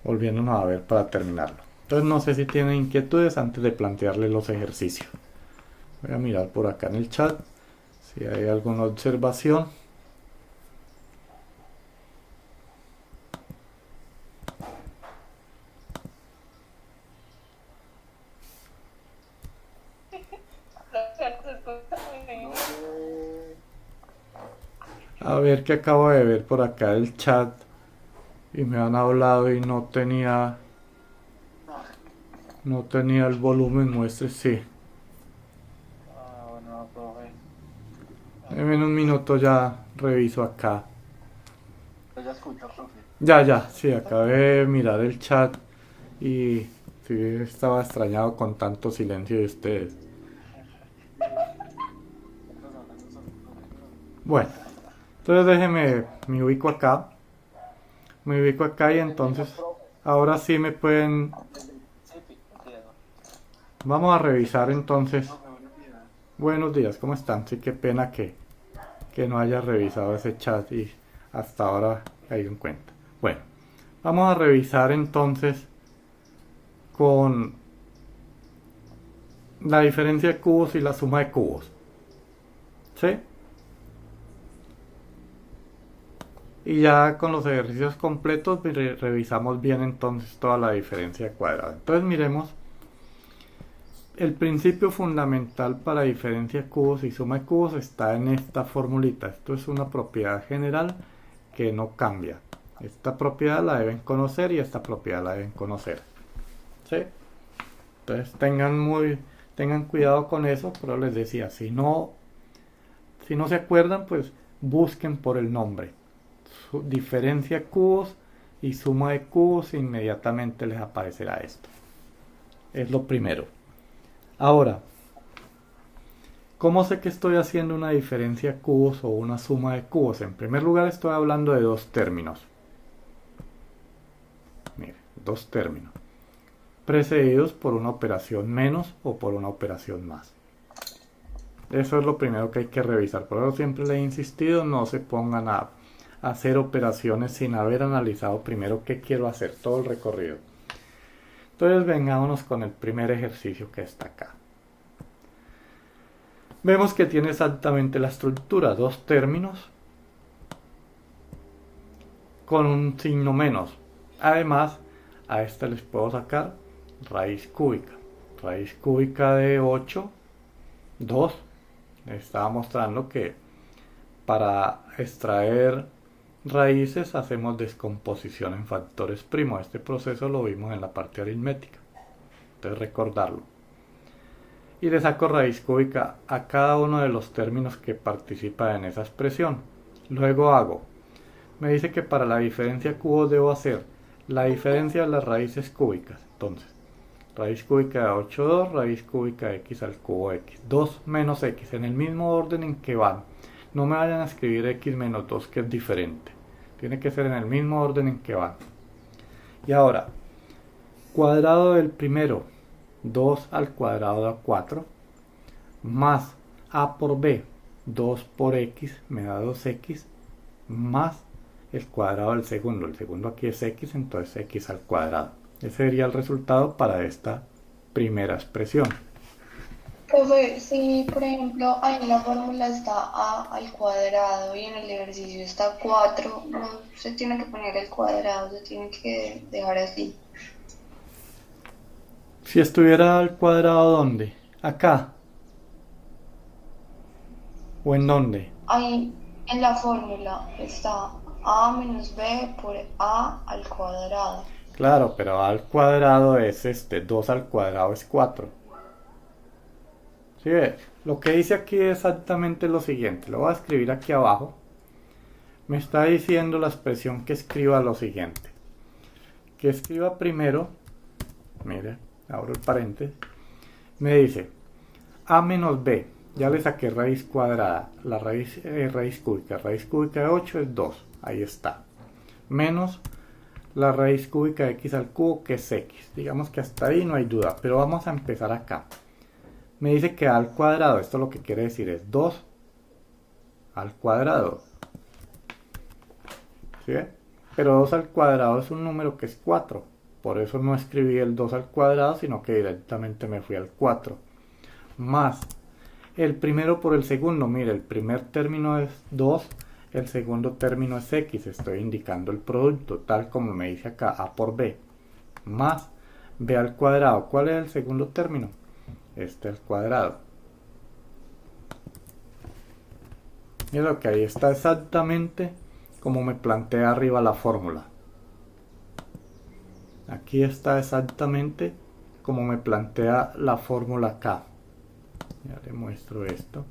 volviéndonos a ver para terminarlo. Entonces no sé si tienen inquietudes antes de plantearles los ejercicios. Voy a mirar por acá en el chat si hay alguna observación. A ver, que acabo de ver por acá el chat y me han hablado y no tenía el volumen, muestre, sí. Bueno, profe. En un minuto ya reviso acá. Ya escucho, profe. Ya, sí, acabé de mirar el chat y sí, estaba extrañado con tanto silencio de ustedes. Bueno, entonces déjenme, me ubico acá y entonces ahora sí me pueden, vamos a revisar entonces. Buenos días, ¿cómo están? Sí, qué pena que no haya revisado ese chat y hasta ahora caigo en cuenta. Bueno, vamos a revisar entonces con la diferencia de cubos y la suma de cubos. ¿Sí? Y ya con los ejercicios completos revisamos bien entonces toda la diferencia de cuadrados. Entonces miremos. El principio fundamental para diferencia de cubos y suma de cubos está en esta formulita. Esto es una propiedad general que no cambia. Esta propiedad la deben conocer y esta propiedad la deben conocer. ¿Sí? Entonces tengan cuidado con eso, pero les decía, si no se acuerdan, pues busquen por el nombre. Diferencia de cubos y suma de cubos, inmediatamente les aparecerá esto. Es lo primero. Ahora, ¿cómo sé que estoy haciendo una diferencia de cubos o una suma de cubos? En primer lugar, estoy hablando de dos términos. Mire, dos términos precedidos por una operación menos o por una operación más. Eso es lo primero que hay que revisar. Por eso siempre les he insistido, no se pongan a hacer operaciones sin haber analizado primero qué quiero hacer, todo el recorrido. Entonces vengámonos con el primer ejercicio que está acá. Vemos que tiene exactamente la estructura, dos términos con un signo menos. Además, a esta les puedo sacar raíz cúbica. Raíz cúbica de 8, 2. Les estaba mostrando que para extraer raíces hacemos descomposición en factores primos. Este proceso lo vimos en la parte aritmética, entonces recordarlo. Y le saco raíz cúbica a cada uno de los términos que participa en esa expresión. Luego me dice que para la diferencia de cubos debo hacer la diferencia de las raíces cúbicas. Entonces, Raíz cúbica de 8, 2, raíz cúbica de x al cubo x. 2 menos x, en el mismo orden en que van. No me vayan a escribir x menos 2, que es diferente. Tiene que ser en el mismo orden en que van. Y ahora, cuadrado del primero, 2 al cuadrado da 4, más a por b, 2 por x me da 2x, más el cuadrado del segundo. El segundo aquí es x, entonces x al cuadrado. Ese sería el resultado para esta primera expresión. Profe, si por ejemplo ahí en la fórmula está a al cuadrado y en el ejercicio está 4, no se tiene que poner el cuadrado, se tiene que dejar así. Si estuviera al cuadrado, ¿dónde? Acá. ¿O en dónde? Ahí en la fórmula está a menos b por a al cuadrado. Claro, pero a al cuadrado es 2 al cuadrado es 4. ¿Sí ve? Lo que dice aquí es exactamente lo siguiente. Lo voy a escribir aquí abajo. Me está diciendo la expresión que escriba lo siguiente. Que escriba primero, mire, abro el paréntesis, me dice a menos b, ya le saqué raíz cuadrada, la raíz cúbica de 8 es 2, ahí está, menos la raíz cúbica de x al cubo, que es x. Digamos que hasta ahí no hay duda, pero vamos a empezar acá. Me dice que a al cuadrado, esto lo que quiere decir es 2 al cuadrado. ¿Sí? Pero 2 al cuadrado es un número que es 4. Por eso no escribí el 2 al cuadrado, sino que directamente me fui al 4. Más el primero por el segundo. Mire, el primer término es 2. El segundo término es x, estoy indicando el producto, tal como me dice acá, a por b, más b al cuadrado. ¿Cuál es el segundo término? Este al cuadrado. Mira lo que ahí está exactamente como me plantea arriba la fórmula. Aquí está exactamente como me plantea la fórmula acá. Ya le muestro esto.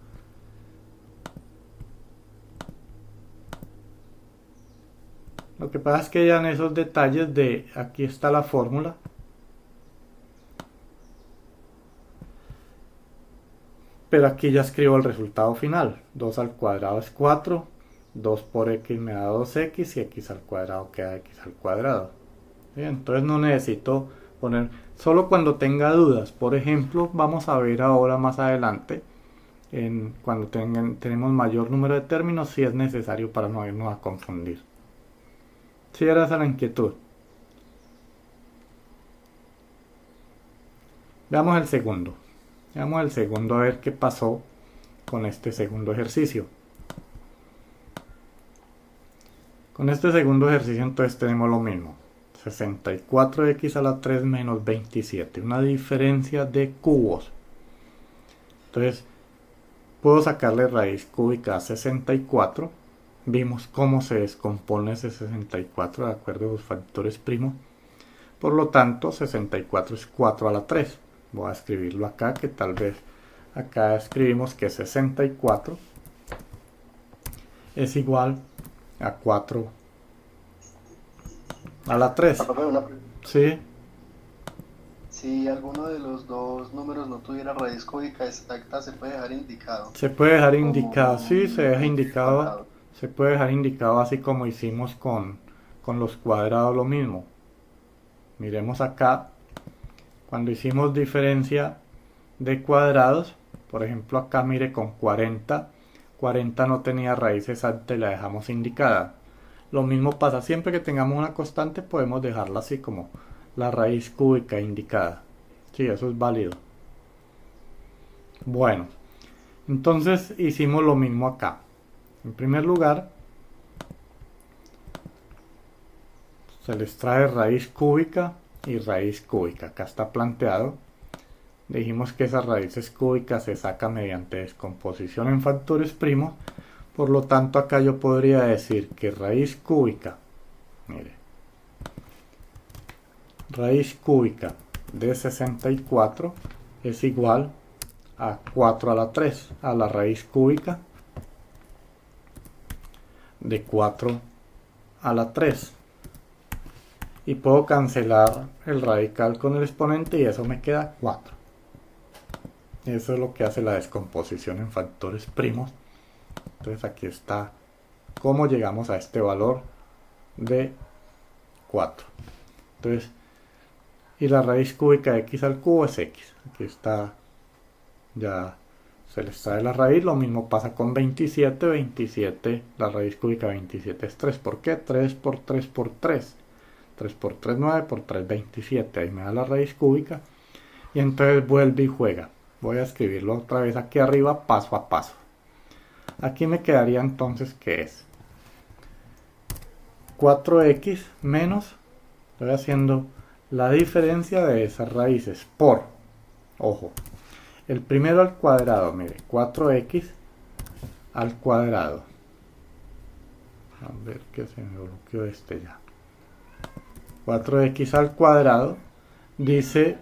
Lo que pasa es que ya en esos detalles de aquí está la fórmula. Pero aquí ya escribo el resultado final. 2 al cuadrado es 4. 2 por x me da 2x y x al cuadrado queda x al cuadrado. Bien, entonces no necesito poner, solo cuando tenga dudas. Por ejemplo, vamos a ver ahora más adelante, cuando tenemos mayor número de términos, si es necesario para no irnos a confundir. Si era esa la inquietud. Veamos el segundo. Veamos el segundo a ver qué pasó con este segundo ejercicio. Con este segundo ejercicio entonces tenemos lo mismo. 64x a la 3 menos 27. Una diferencia de cubos. Entonces puedo sacarle raíz cúbica a 64. Vimos cómo se descompone ese 64 de acuerdo a los factores primos. Por lo tanto, 64 es 4 a la 3. Voy a escribirlo acá, que tal vez acá escribimos que 64 es igual a 4 a la 3. ¿Sí? Si alguno de los dos números no tuviera raíz cúbica exacta, se puede dejar indicado. Se puede dejar indicado, sí, se deja indicado. Se puede dejar indicado así como hicimos con los cuadrados, lo mismo. Miremos acá, cuando hicimos diferencia de cuadrados, por ejemplo acá mire con 40 no tenía raíz exacta y la dejamos indicada. Lo mismo pasa, siempre que tengamos una constante podemos dejarla así como la raíz cúbica indicada. Sí, eso es válido. Bueno, entonces hicimos lo mismo acá. En primer lugar, se les trae raíz cúbica y raíz cúbica. Acá está planteado. Dijimos que esas raíces cúbicas se sacan mediante descomposición en factores primos. Por lo tanto, acá yo podría decir que raíz cúbica, mire, raíz cúbica de 64 es igual a 4 a la 3, a la raíz cúbica de 4 a la 3. y puedo cancelar el radical con el exponente y eso me queda 4. Eso es lo que hace la descomposición en factores primos. Entonces aquí está cómo llegamos a este valor de 4. Entonces, y la raíz cúbica de x al cubo es x. Aquí está, ya se le extrae la raíz. Lo mismo pasa con 27. 27, la raíz cúbica de 27 es 3. ¿Por qué? 3 por 3 por 3. 3 por 3, 9, por 3, 27. Ahí me da la raíz cúbica. Y entonces vuelve y juega. Voy a escribirlo otra vez aquí arriba, paso a paso. Aquí me quedaría entonces, ¿qué es? 4x menos, estoy haciendo la diferencia de esas raíces por, ojo, el primero al cuadrado, mire, 4x al cuadrado. A ver que se me bloqueó este ya. 4x al cuadrado dice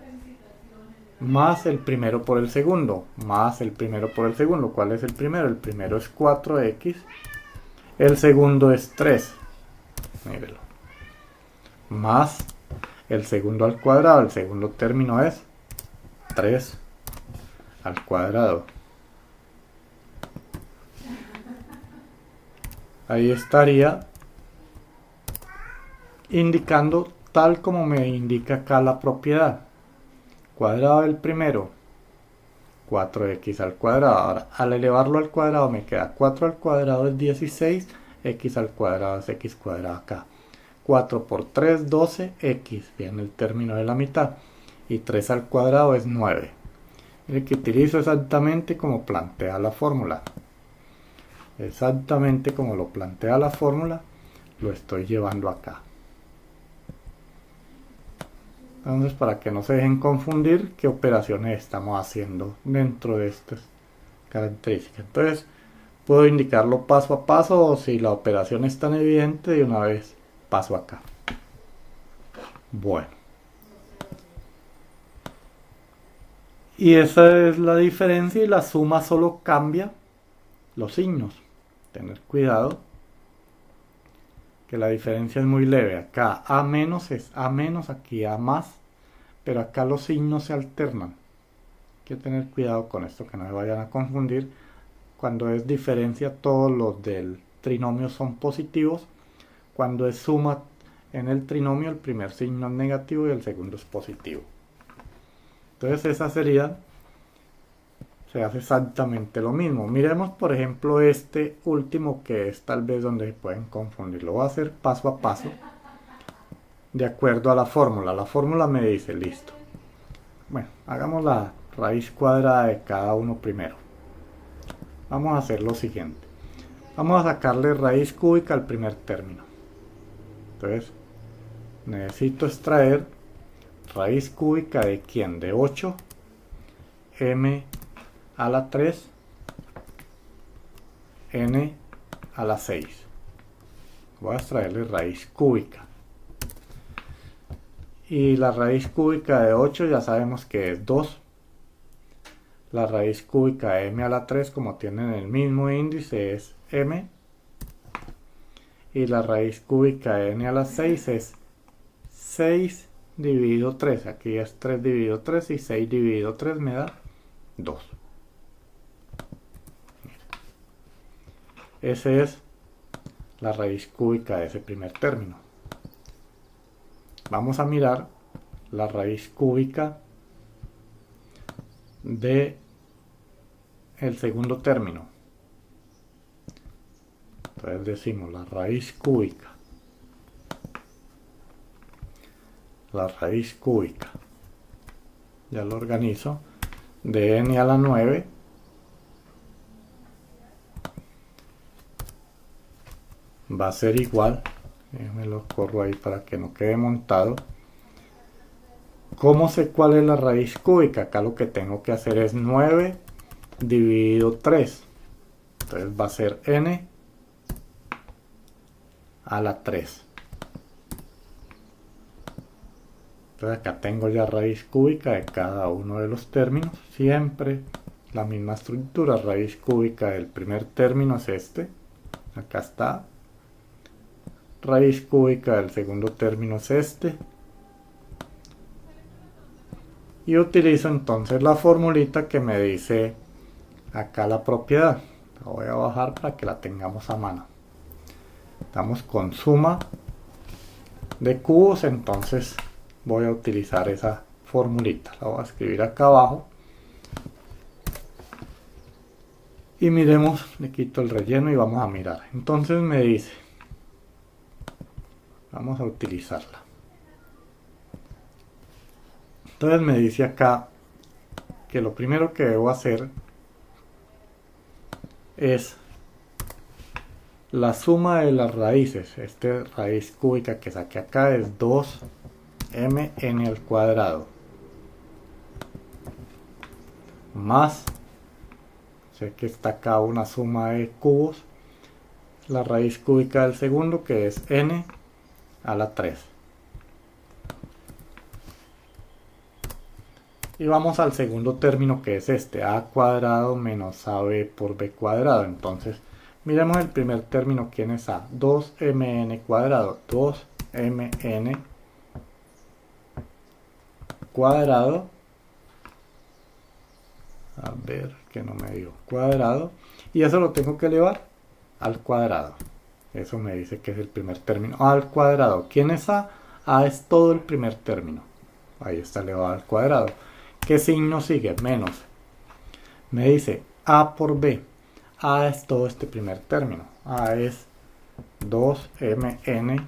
más el primero por el segundo, más el primero por el segundo. ¿Cuál es el primero? El primero es 4x, el segundo es 3, mírelo, más el segundo al cuadrado, el segundo término es 3 al cuadrado. Ahí estaría indicando tal como me indica acá la propiedad. Cuadrado del primero, 4x al cuadrado. Ahora, al elevarlo al cuadrado me queda 4 al cuadrado es 16, x al cuadrado es x cuadrado acá. 4 por 3, 12, x, viene el término de la mitad. Y 3 al cuadrado es 9. Mire que utilizo exactamente como plantea la fórmula. Exactamente como lo plantea la fórmula, lo estoy llevando acá. Entonces, para que no se dejen confundir qué operaciones estamos haciendo dentro de estas características. Entonces, puedo indicarlo paso a paso, o si la operación es tan evidente, de una vez paso acá. Bueno. Y esa es la diferencia, y la suma solo cambia los signos. Tener cuidado que la diferencia es muy leve. Acá a menos es a menos, aquí a más, pero acá los signos se alternan. Hay que tener cuidado con esto, que no se vayan a confundir. Cuando es diferencia, todos los del trinomio son positivos. Cuando es suma en el trinomio, el primer signo es negativo y el segundo es positivo. Entonces esa sería, se hace exactamente lo mismo. Miremos por ejemplo este último, que es tal vez donde se pueden confundir. Lo voy a hacer paso a paso de acuerdo a la fórmula. La fórmula me dice, listo. Bueno, hagamos la raíz cuadrada de cada uno primero. Vamos a hacer lo siguiente. Vamos a sacarle raíz cúbica al primer término. Entonces necesito extraer raíz cúbica de ¿quién? De 8 m a la 3 n a la 6. Voy a extraerle raíz cúbica. Y la raíz cúbica de 8 ya sabemos que es 2. La raíz cúbica de m a la 3, como tienen el mismo índice, es m. Y la raíz cúbica de n a la 6 es 6 dividido 3. Aquí es 3 dividido 3 y 6 dividido 3 me da 2. Esa es la raíz cúbica de ese primer término. Vamos a mirar la raíz cúbica de el segundo término. Entonces decimos la raíz cúbica. La raíz cúbica, ya lo organizo, de n a la 9 va a ser igual, me lo corro ahí para que no quede montado. ¿Cómo sé cuál es la raíz cúbica? Acá lo que tengo que hacer es 9 dividido 3. Entonces va a ser n a la 3. Entonces acá tengo ya raíz cúbica de cada uno de los términos. Siempre la misma estructura. Raíz cúbica del primer término es este. Acá está. raíz cúbica del segundo término es este. Y utilizo entonces la formulita que me dice acá la propiedad. La voy a bajar para que la tengamos a mano. Estamos con suma de cubos, entonces voy a utilizar esa formulita. La voy a escribir acá abajo. Y miremos, le quito el relleno y vamos a mirar. Entonces me dice, vamos a utilizarla. Entonces me dice acá que lo primero que debo hacer es la suma de las raíces. Esta raíz cúbica que saqué acá es 2mn al cuadrado más, sé que está acá una suma de cubos, la raíz cúbica del segundo que es n a la 3. Y vamos al segundo término que es este, a cuadrado menos ab por b cuadrado. Entonces, miremos el primer término, ¿quién es a? 2mn cuadrado. 2mn cuadrado. A ver, que no me dio. Cuadrado. Y eso lo tengo que elevar al cuadrado. Eso me dice que es el primer término. A al cuadrado. ¿Quién es a? A es todo el primer término. Ahí está elevado al cuadrado. ¿Qué signo sigue? Menos. Me dice a por b. A es todo este primer término. A es 2mn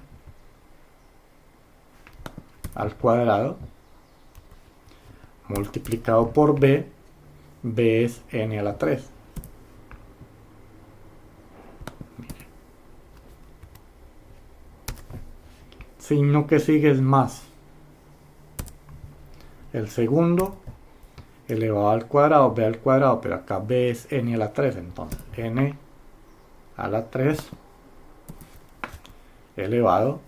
al cuadrado multiplicado por b. B es n a la 3. Signo que sigue es más. El segundo elevado al cuadrado, b al cuadrado, pero acá b es n a la 3, entonces n a la 3 elevado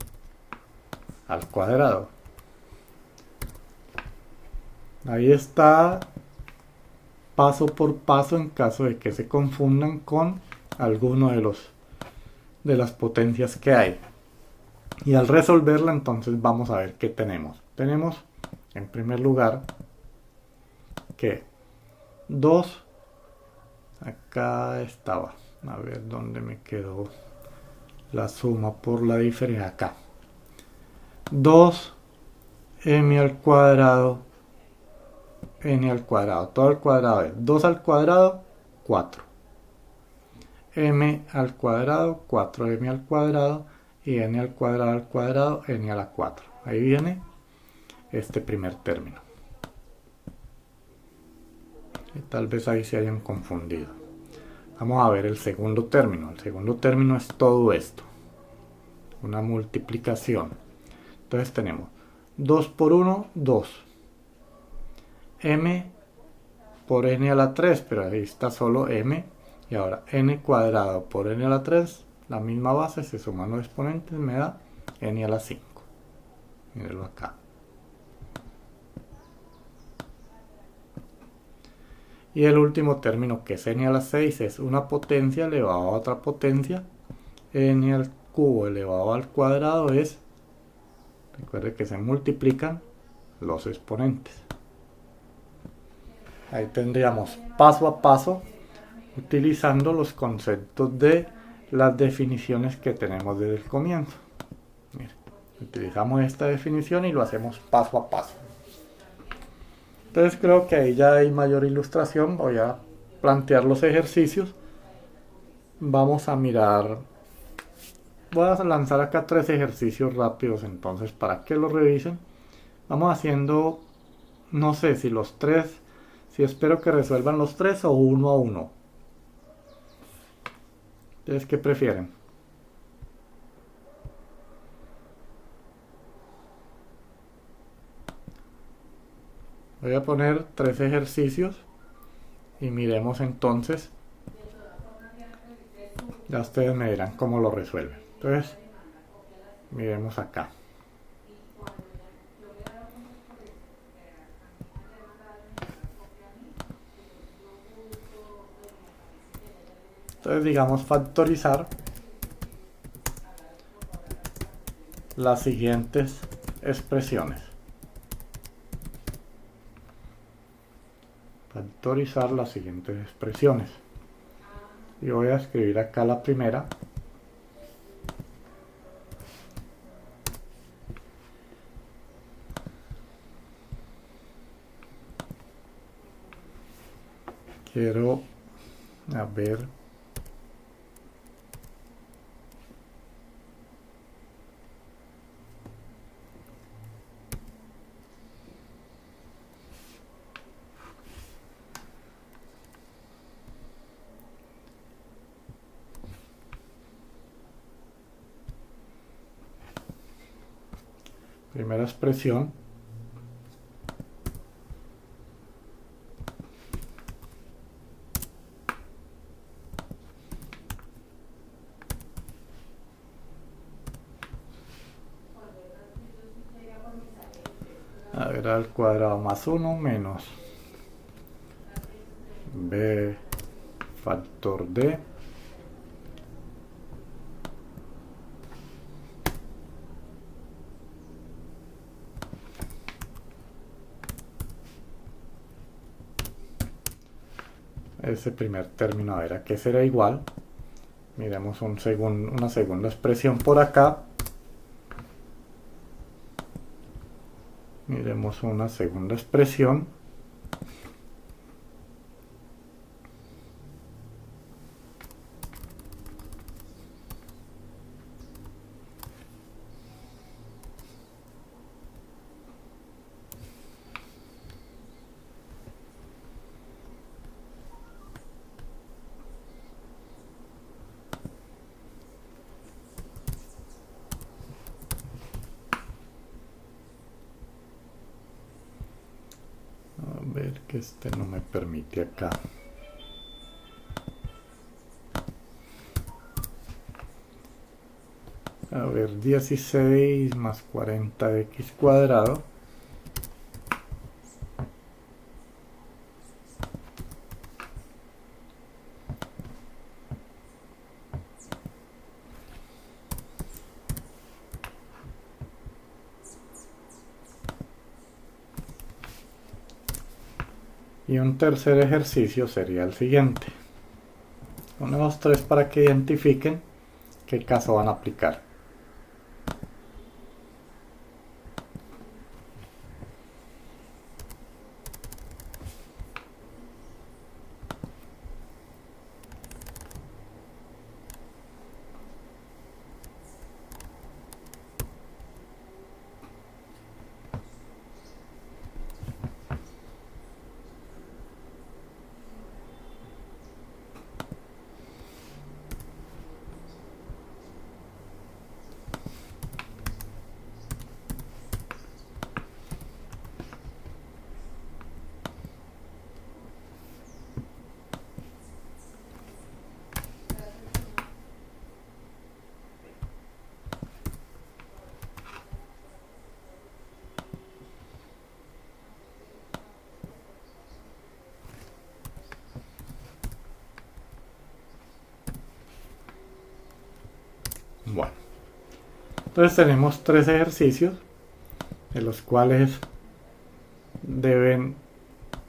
al cuadrado. Ahí está, paso por paso, en caso de que se confundan con alguno de las potencias que hay. Y al resolverla, entonces vamos a ver qué tenemos. Tenemos, en primer lugar, que 2, acá estaba, a ver dónde me quedó la suma por la diferencia, acá, 2m al cuadrado, n al cuadrado, todo al cuadrado es 2 al cuadrado, 4, m al cuadrado, 4m al cuadrado, y n al cuadrado, n a la 4. Ahí viene este primer término. Tal vez ahí se hayan confundido. Vamos a ver el segundo término. El segundo término es todo esto, una multiplicación. Entonces tenemos 2 por 1, 2. M por n a la 3, pero ahí está solo m. Y ahora n cuadrado por n a la 3, la misma base, se suman los exponentes, me da n a la 5. Mírenlo acá. Y el último término, que es n a la 6, es una potencia elevada a otra potencia. N al cubo elevado al cuadrado es, recuerde que se multiplican los exponentes. Ahí tendríamos paso a paso, utilizando los conceptos de las definiciones que tenemos desde el comienzo. Miren, utilizamos esta definición y lo hacemos paso a paso. Entonces creo que ahí ya hay mayor ilustración. Voy a plantear los ejercicios. Vamos a mirar. Voy a lanzar acá 3 ejercicios rápidos entonces para que lo revisen. Vamos haciendo, no sé si los 3, si espero que resuelvan los 3 o uno a uno. ¿Ustedes qué prefieren? Voy a poner 3 ejercicios y miremos entonces. Ya ustedes me dirán cómo lo resuelven. Entonces, miremos acá. Entonces, digamos factorizar. las siguientes expresiones. Factorizar las siguientes expresiones. Y voy a escribir acá la primera. Quiero ver primera expresión. A ver, al cuadrado más 1 menos b factor d ese primer término, a ver a qué será igual. Miremos una segunda expresión por acá. Miremos una segunda expresión. A ver que este no me permite acá. A ver, 16 más 40x cuadrado y un tercer ejercicio sería el siguiente. Ponemos 3 para que identifiquen qué caso van a aplicar. Bueno, entonces tenemos 3 ejercicios de los cuales deben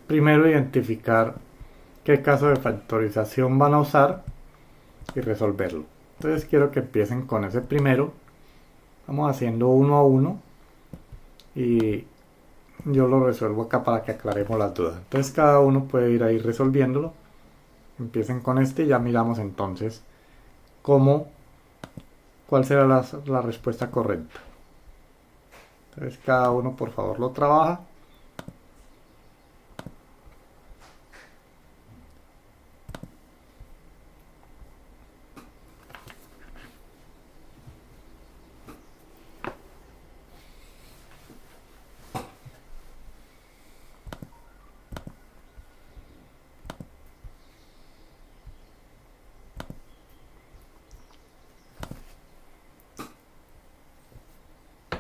primero identificar qué caso de factorización van a usar y resolverlo. Entonces quiero que empiecen con ese primero. Vamos haciendo uno a uno y yo lo resuelvo acá para que aclaremos las dudas. Entonces cada uno puede ir ahí resolviéndolo. Empiecen con este y ya miramos entonces cuál será la respuesta correcta. Entonces cada uno por favor lo trabaja.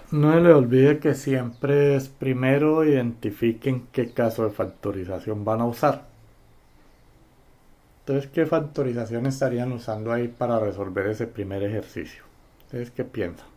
No se le olvide que siempre es primero identifiquen qué caso de factorización van a usar. Entonces, ¿qué factorización estarían usando ahí para resolver ese primer ejercicio? Entonces, ¿qué piensan?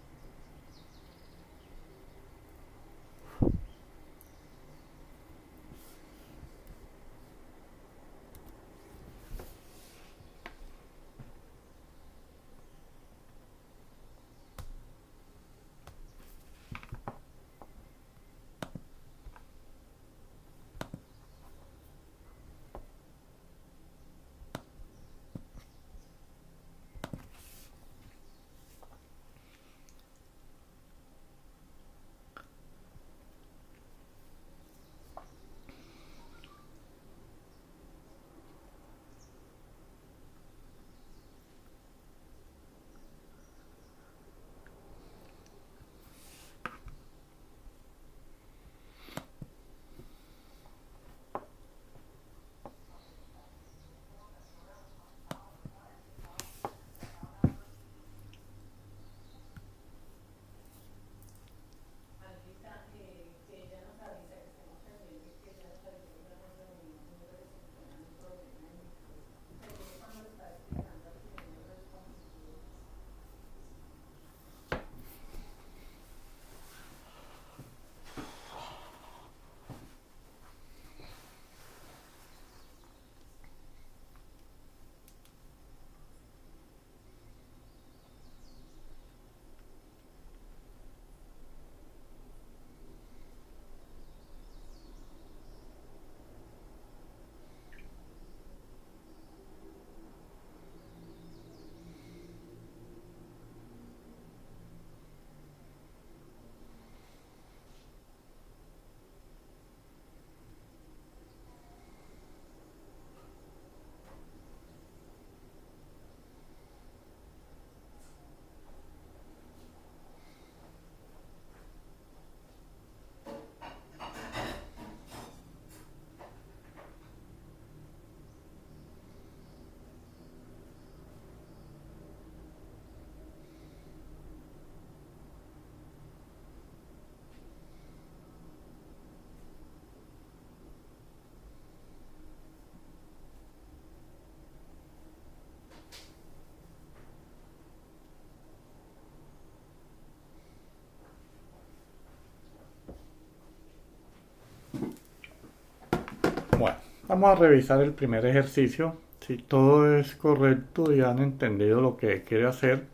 Vamos a revisar el primer ejercicio. Si todo es correcto y han entendido lo que quiere hacer.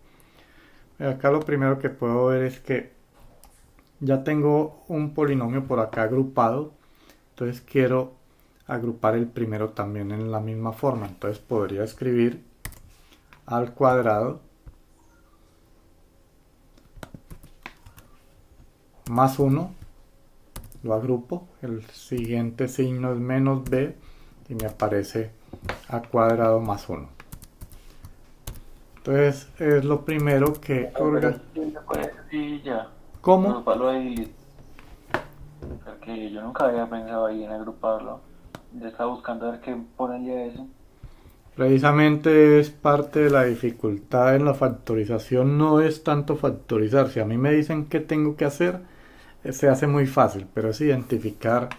Acá lo primero que puedo ver es que ya tengo un polinomio por acá agrupado. Entonces quiero agrupar el primero también en la misma forma. Entonces podría escribir al cuadrado más 1. Lo agrupo. El siguiente signo es menos b y me aparece a cuadrado más 1. Entonces es lo primero que Sí, ya. ¿Cómo? Agruparlo ahí. Porque yo nunca había pensado ahí en agruparlo. Ya estaba buscando a ver qué ponerle eso. Precisamente es parte de la dificultad en la factorización, no es tanto factorizar. Si a mí me dicen qué tengo que hacer, se hace muy fácil, pero es identificar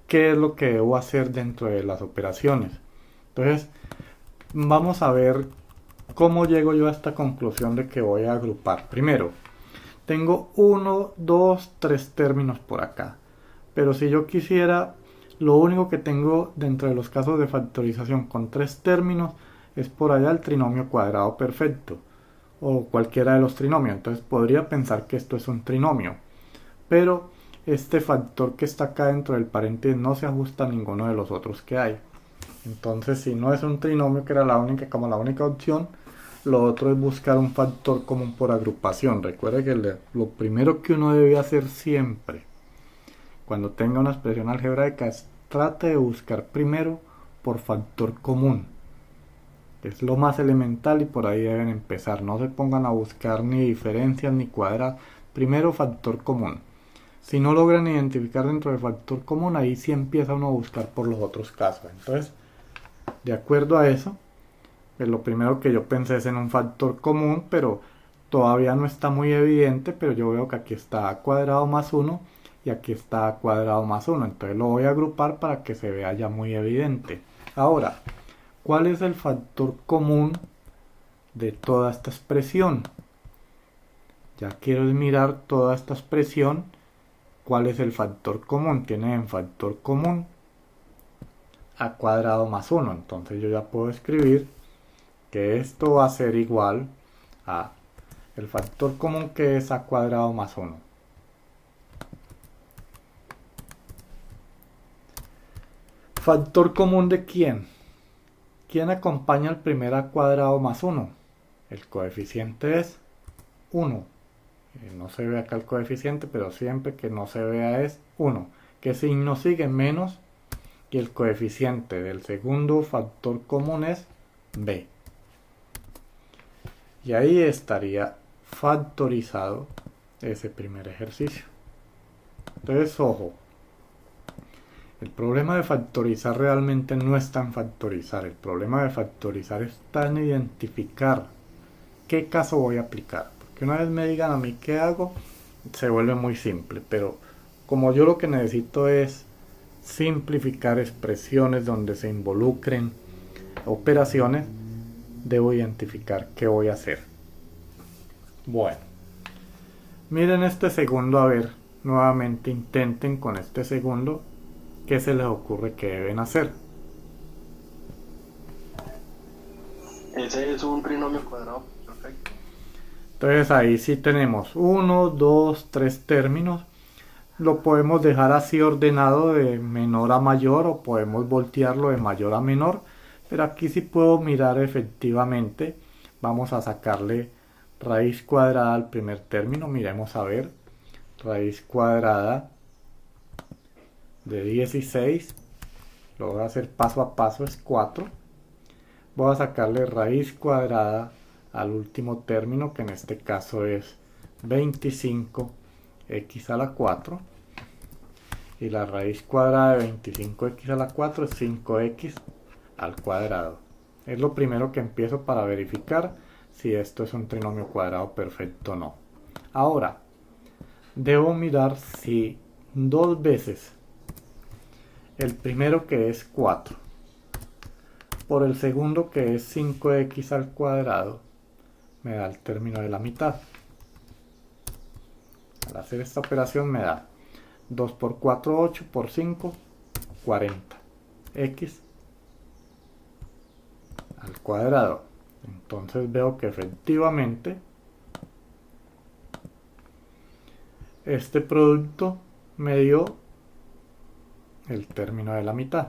qué es lo que debo hacer dentro de las operaciones. Entonces, vamos a ver cómo llego yo a esta conclusión de que voy a agrupar. Primero, tengo 1, 2, 3 términos por acá. Pero si yo quisiera, lo único que tengo dentro de los casos de factorización con 3 términos es por allá el trinomio cuadrado perfecto o cualquiera de los trinomios. Entonces podría pensar que esto es un trinomio. Pero este factor que está acá dentro del paréntesis no se ajusta a ninguno de los otros que hay. Entonces, si no es un trinomio, que era la única opción, lo otro es buscar un factor común por agrupación. Recuerde que lo primero que uno debe hacer siempre cuando tenga una expresión algebraica es trate de buscar primero por factor común. Es lo más elemental y por ahí deben empezar. No se pongan a buscar ni diferencias ni cuadrados. Primero factor común. Si no logran identificar dentro del factor común, ahí sí empieza uno a buscar por los otros casos. Entonces, de acuerdo a eso, pues lo primero que yo pensé es en un factor común, pero todavía no está muy evidente, pero yo veo que aquí está a cuadrado más 1 y aquí está a cuadrado más 1. Entonces lo voy a agrupar para que se vea ya muy evidente. Ahora, ¿cuál es el factor común de toda esta expresión? Ya quiero mirar toda esta expresión. ¿Cuál es el factor común? Tiene en factor común a cuadrado más 1. Entonces yo ya puedo escribir que esto va a ser igual a el factor común que es a cuadrado más 1. ¿Factor común de quién? ¿Quién acompaña al primer a cuadrado más 1? El coeficiente es 1. No se ve acá el coeficiente, pero siempre que no se vea es 1. ¿Qué signo sigue? Menos. Y el coeficiente del segundo factor común es b. Y ahí estaría factorizado ese primer ejercicio. Entonces, ojo. El problema de factorizar realmente no está en factorizar. El problema de factorizar está en identificar qué caso voy a aplicar. Porque una vez me digan a mí qué hago, se vuelve muy simple. Pero como yo lo que necesito es simplificar expresiones donde se involucren operaciones, debo identificar qué voy a hacer. Bueno, miren este segundo, a ver, nuevamente intenten con este segundo, ¿qué se les ocurre que deben hacer? Ese es un trinomio cuadrado perfecto. Entonces ahí sí tenemos 1, 2, 3 términos. Lo podemos dejar así ordenado de menor a mayor o podemos voltearlo de mayor a menor. Pero aquí sí puedo mirar efectivamente. Vamos a sacarle raíz cuadrada al primer término. Miremos a ver. Raíz cuadrada de 16. Lo voy a hacer paso a paso. Es 4. Voy a sacarle raíz cuadrada al último término, que en este caso es 25x a la 4. Y la raíz cuadrada de 25x a la 4 es 5x al cuadrado. Es lo primero que empiezo para verificar si esto es un trinomio cuadrado perfecto o no. Ahora, debo mirar si dos veces el primero, que es 4, por el segundo, que es 5x al cuadrado, me da el término de la mitad. Al hacer esta operación me da 2 por 4, 8, por 5, 40. x al cuadrado. Entonces veo que efectivamente este producto me dio el término de la mitad.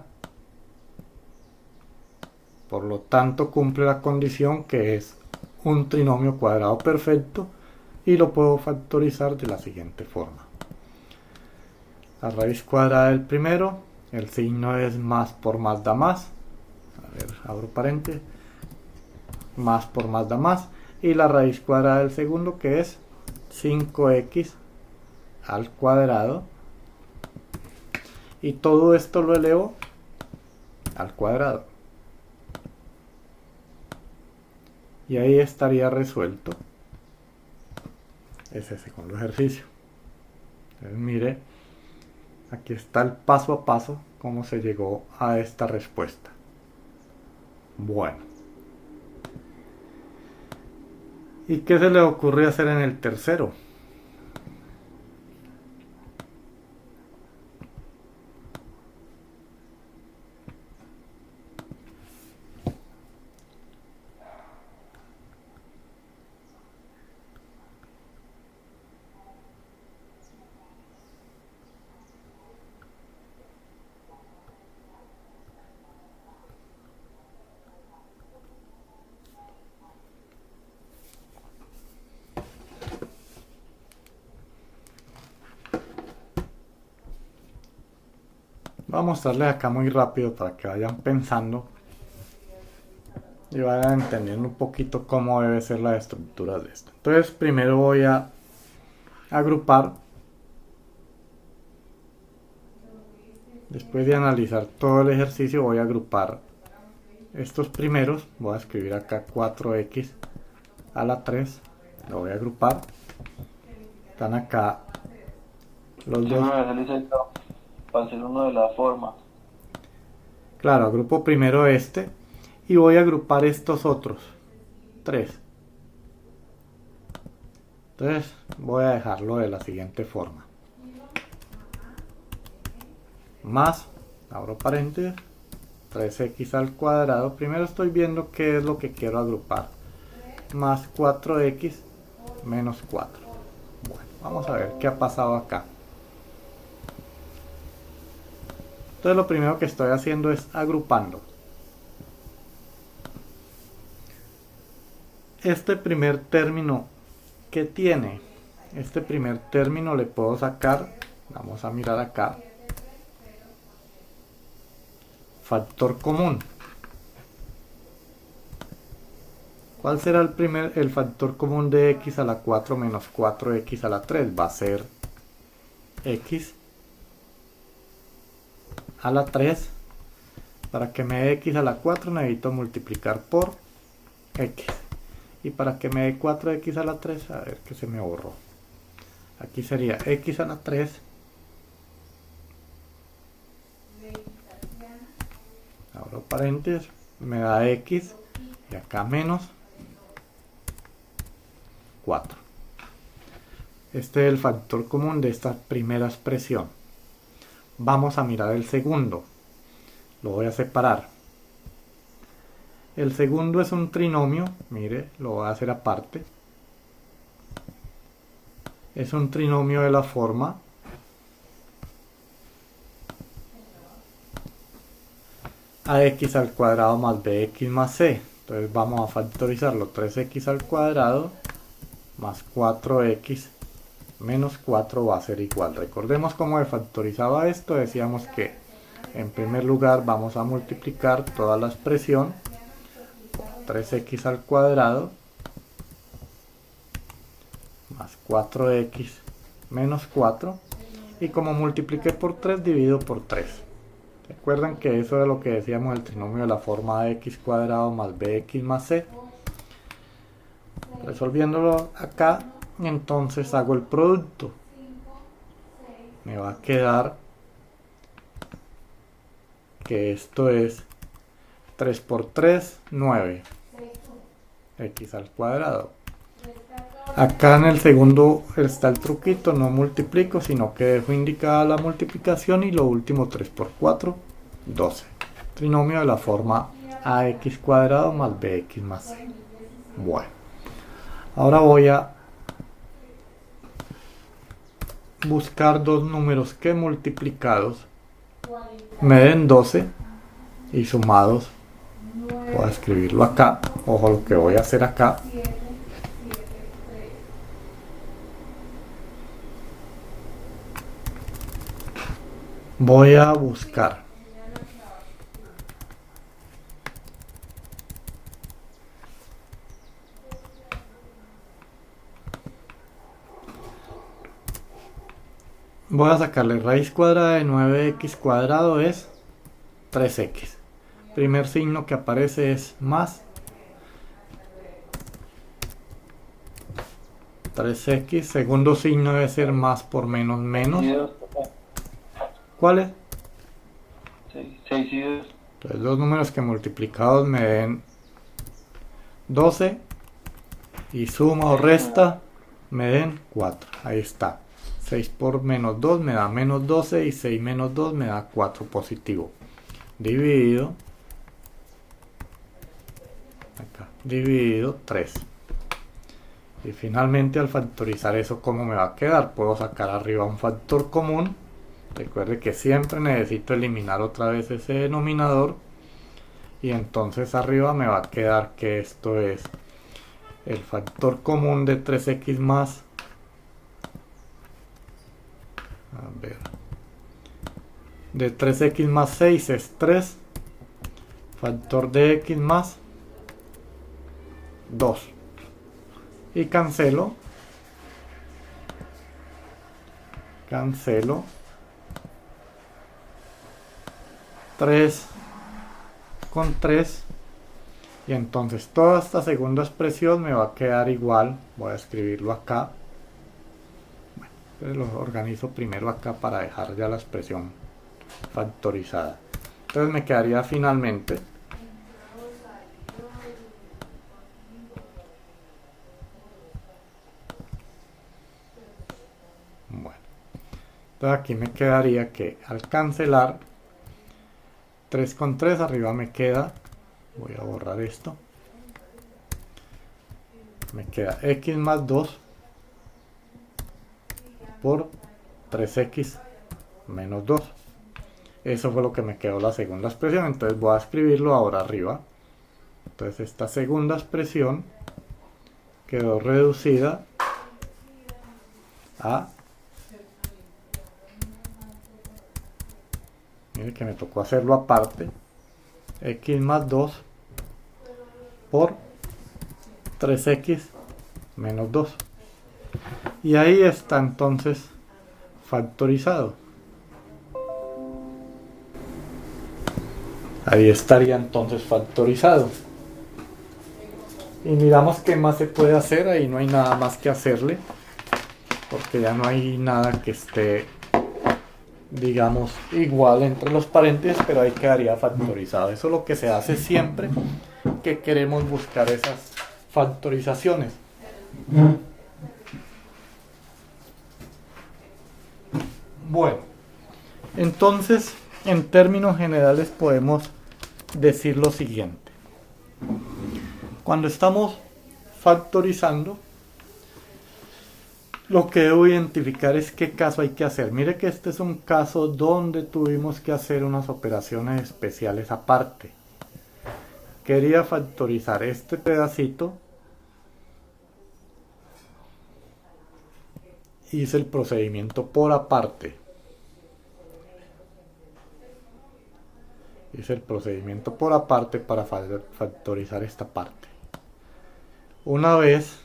Por lo tanto cumple la condición que es un trinomio cuadrado perfecto y lo puedo factorizar de la siguiente forma. La raíz cuadrada del primero, el signo es más por más da más. A ver, abro paréntesis. Más por más da más. Y la raíz cuadrada del segundo, que es 5x al cuadrado. Y todo esto lo elevo al cuadrado. Y ahí estaría resuelto ese segundo ejercicio. Entonces mire, aquí está el paso a paso cómo se llegó a esta respuesta. Bueno. ¿Y qué se le ocurre hacer en el tercero? Vamos a darle acá muy rápido para que vayan pensando y vayan entendiendo un poquito cómo debe ser la estructura de esto. Entonces primero voy a agrupar, después de analizar todo el ejercicio voy a agrupar estos primeros. Voy a escribir acá 4x a la 3, lo voy a agrupar. Están acá los dos. Para hacer uno de la forma. Claro, agrupo primero este y voy a agrupar estos otros 3. Entonces voy a dejarlo de la siguiente forma. Más, abro paréntesis, 3x al cuadrado. Primero estoy viendo qué es lo que quiero agrupar. Más 4x menos 4. Bueno, vamos a ver qué ha pasado acá. Entonces lo primero que estoy haciendo es agrupando. Este primer término que tiene, este primer término le puedo sacar, vamos a mirar acá, factor común. ¿Cuál será el factor común de x a la 4 menos 4x a la 3? Va a ser x a la 3. Para que me dé x a la 4 necesito multiplicar por x. Y para que me dé 4x a la 3, a ver que se me borró. Aquí sería x a la 3 abro paréntesis, me da x y acá menos 4. Este es el factor común de esta primera expresión. Vamos a mirar el segundo. Lo voy a separar. El segundo es un trinomio. Mire, lo voy a hacer aparte. Es un trinomio de la forma ax al cuadrado más bx más c. Entonces vamos a factorizarlo. 3x al cuadrado más 4x menos 4 va a ser igual. Recordemos cómo se factorizaba esto. Decíamos que en primer lugar vamos a multiplicar toda la expresión por 3x al cuadrado más 4x menos 4, y como multipliqué por 3 divido por 3. Recuerden que eso es lo que decíamos el trinomio de la forma ax cuadrado más bx más c. Resolviéndolo acá, entonces hago el producto. Me va a quedar que esto es 3 por 3, 9 x al cuadrado. Acá en el segundo está el truquito, no multiplico, sino que dejo indicada la multiplicación y lo último 3 por 4, 12. trinomio de la forma ax cuadrado más bx más c. Bueno, ahora voy a buscar dos números que multiplicados me den 12 y sumados, voy a escribirlo acá. Ojo lo que voy a hacer acá. Voy a buscar voy a sacarle raíz cuadrada de 9x cuadrado es 3x. Primer signo que aparece es más 3x. Segundo signo debe ser más por menos menos. ¿Cuál es? 6 y 2. Entonces dos números que multiplicados me den 12 y suma o resta me den 4. Ahí está. 6 por menos 2 me da menos 12 y 6 menos 2 me da 4 positivo. Dividido. Acá. Dividido 3. Y finalmente al factorizar eso, ¿cómo me va a quedar? Puedo sacar arriba un factor común. Recuerde que siempre necesito eliminar otra vez ese denominador. Y entonces arriba me va a quedar que esto es el factor común de 3x más. A ver. De 3x más 6 es 3. Factor de x más 2. Y cancelo. Cancelo. 3 con 3. Y entonces toda esta segunda expresión me va a quedar igual. Voy a escribirlo acá. Bueno, lo organizo primero acá para dejar ya la expresión factorizada. Entonces me quedaría finalmente bueno. Entonces aquí me quedaría que al cancelar 3 con 3 arriba me queda, voy a borrar esto, me queda x más 2 por 3x menos 2. Eso fue lo que me quedó la segunda expresión. Entonces voy a escribirlo ahora arriba. Entonces esta segunda expresión quedó reducida a, mire que me tocó hacerlo aparte, x más 2 por 3x menos 2. Y ahí está entonces factorizado. Ahí estaría entonces factorizado. Y miramos qué más se puede hacer. Ahí no hay nada más que hacerle, porque ya no hay nada que esté, digamos, igual entre los paréntesis, pero ahí quedaría factorizado. Eso es lo que se hace siempre que queremos buscar esas factorizaciones. Bueno, entonces en términos generales podemos decir lo siguiente. Cuando estamos factorizando, lo que debo identificar es qué caso hay que hacer. Mire que este es un caso donde tuvimos que hacer unas operaciones especiales aparte. Quería factorizar este pedacito. Hice el procedimiento por aparte. Hice el procedimiento por aparte para factorizar esta parte. Una vez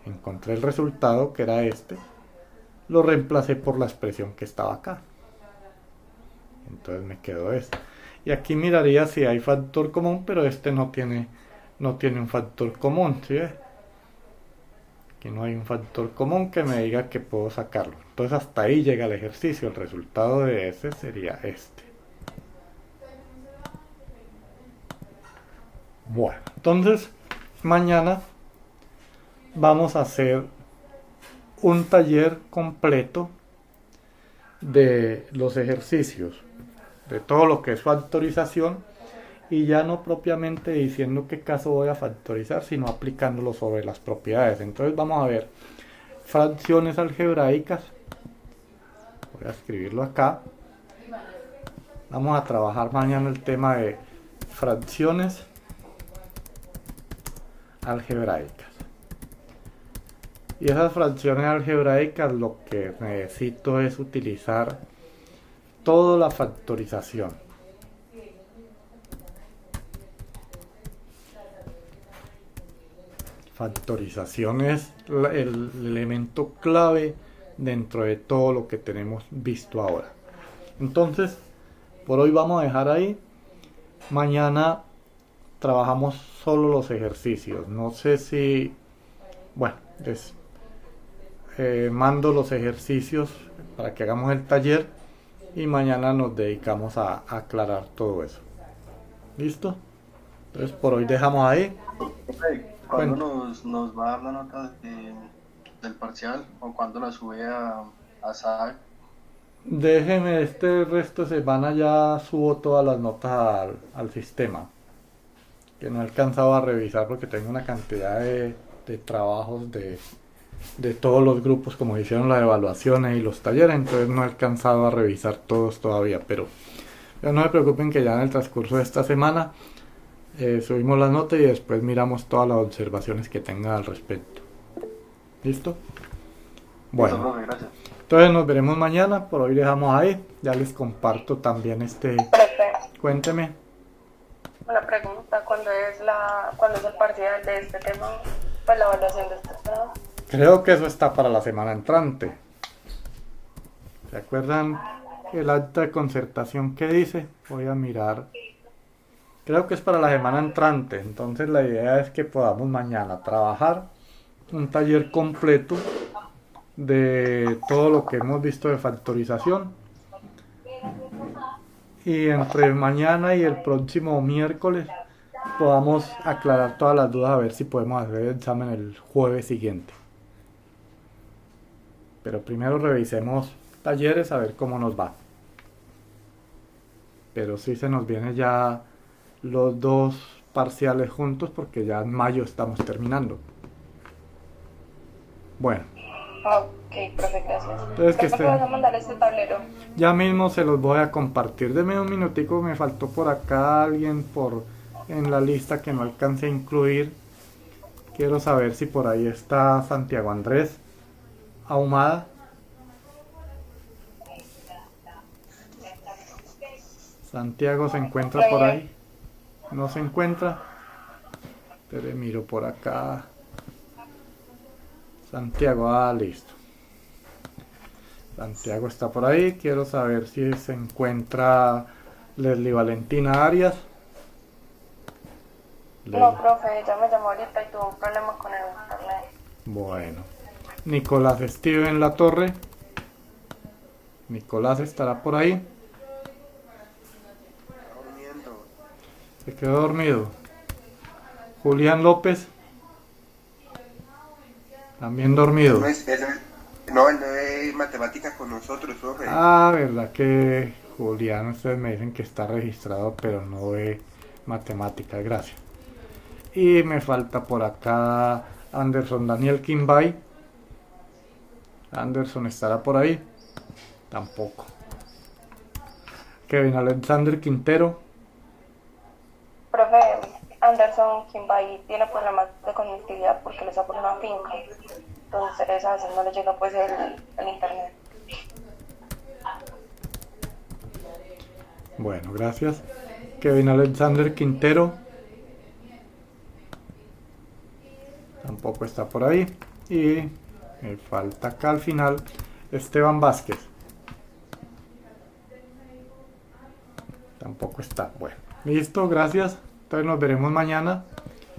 encontré el resultado, que era este, lo reemplacé por la expresión que estaba acá. Entonces me quedó esto. Y aquí miraría si hay factor común, pero este no tiene un factor común, ¿sí ve? Aquí no hay un factor común que me diga que puedo sacarlo. Entonces hasta ahí llega el ejercicio. El resultado de ese sería este. Bueno, entonces mañana vamos a hacer un taller completo de los ejercicios de todo lo que es factorización y ya no propiamente diciendo qué caso voy a factorizar, sino aplicándolo sobre las propiedades. Entonces vamos a ver fracciones algebraicas. Voy a escribirlo acá. Vamos a trabajar mañana el tema de fracciones algebraicas. Y esas fracciones algebraicas lo que necesito es utilizar toda la factorización. Factorización es el elemento clave dentro de todo lo que tenemos visto ahora. Entonces, por hoy vamos a dejar ahí. Mañana trabajamos solo los ejercicios. No sé si... Bueno, mando los ejercicios para que hagamos el taller y mañana nos dedicamos a aclarar todo eso. ¿Listo? Entonces por hoy dejamos ahí. ¿Cuándo nos va a dar la nota del parcial o cuándo la sube a SAC? Déjeme este resto de semana ya subo todas las notas al sistema, que no he alcanzado a revisar porque tengo una cantidad de trabajos de todos los grupos, como hicieron las evaluaciones y los talleres, entonces no he alcanzado a revisar todos todavía, pero no se preocupen que ya en el transcurso de esta semana subimos la nota y después miramos todas las observaciones que tengan al respecto. ¿Listo? Bueno, Listo, profe, gracias. entonces nos veremos mañana. Por hoy dejamos ahí. Ya les comparto también Profe, Cuénteme. una pregunta, ¿cuándo es el parcial de este tema? Pues la evaluación de este tema. Creo que eso está para la semana entrante. ¿Se acuerdan el acta de concertación que dice? Voy a mirar. Creo que es para la semana entrante. Entonces la idea es que podamos mañana trabajar un taller completo de todo lo que hemos visto de factorización. Y entre mañana y el próximo miércoles podamos aclarar todas las dudas, a ver si podemos hacer el examen el jueves siguiente. Pero primero revisemos talleres a ver cómo nos va. Pero sí se nos viene ya los dos parciales juntos porque ya en mayo estamos terminando. Bueno. Ok, profe, gracias. Entonces, que ¿Cuándo vas a mandar este tablero? Ya mismo se los voy a compartir. Deme un minutico, me faltó por acá alguien en la lista que no alcancé a incluir. Quiero saber si por ahí está Santiago Andrés Ahumada. Santiago se encuentra por ahí. No se encuentra. Pero miro por acá. Santiago, listo. Santiago está por ahí. Quiero saber si se encuentra Leslie Valentina Arias. No, profe, ella me llamó ahorita y tuvo un problema con el internet. Bueno. Nicolás Steven La Torre. Nicolás estará por ahí. Se quedó dormido. Julián López. También dormido. No, él no es matemáticas con nosotros, profe. Verdad que Julián, ustedes me dicen que está registrado, pero no ve matemáticas, gracias. Y me falta por acá Anderson Daniel Kimbay. Anderson estará por ahí. Tampoco. Kevin Alexander Quintero. Profe, Anderson Kimbay tiene problemas de conectividad porque le está por una finca. Entonces a veces no le llega pues el internet. Bueno, gracias. Kevin Alexander Quintero. Tampoco está por ahí. Y me falta acá al final Esteban Vázquez. Tampoco está. Bueno, listo, gracias. Entonces nos veremos mañana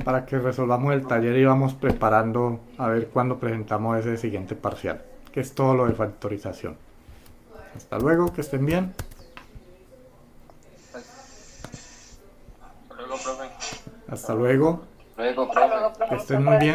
para que resolvamos el taller y vamos preparando a ver cuándo presentamos ese siguiente parcial, que es todo lo de factorización. Hasta luego, que estén bien. Hasta luego, profe. Hasta luego, Luego, profe. que estén muy bien.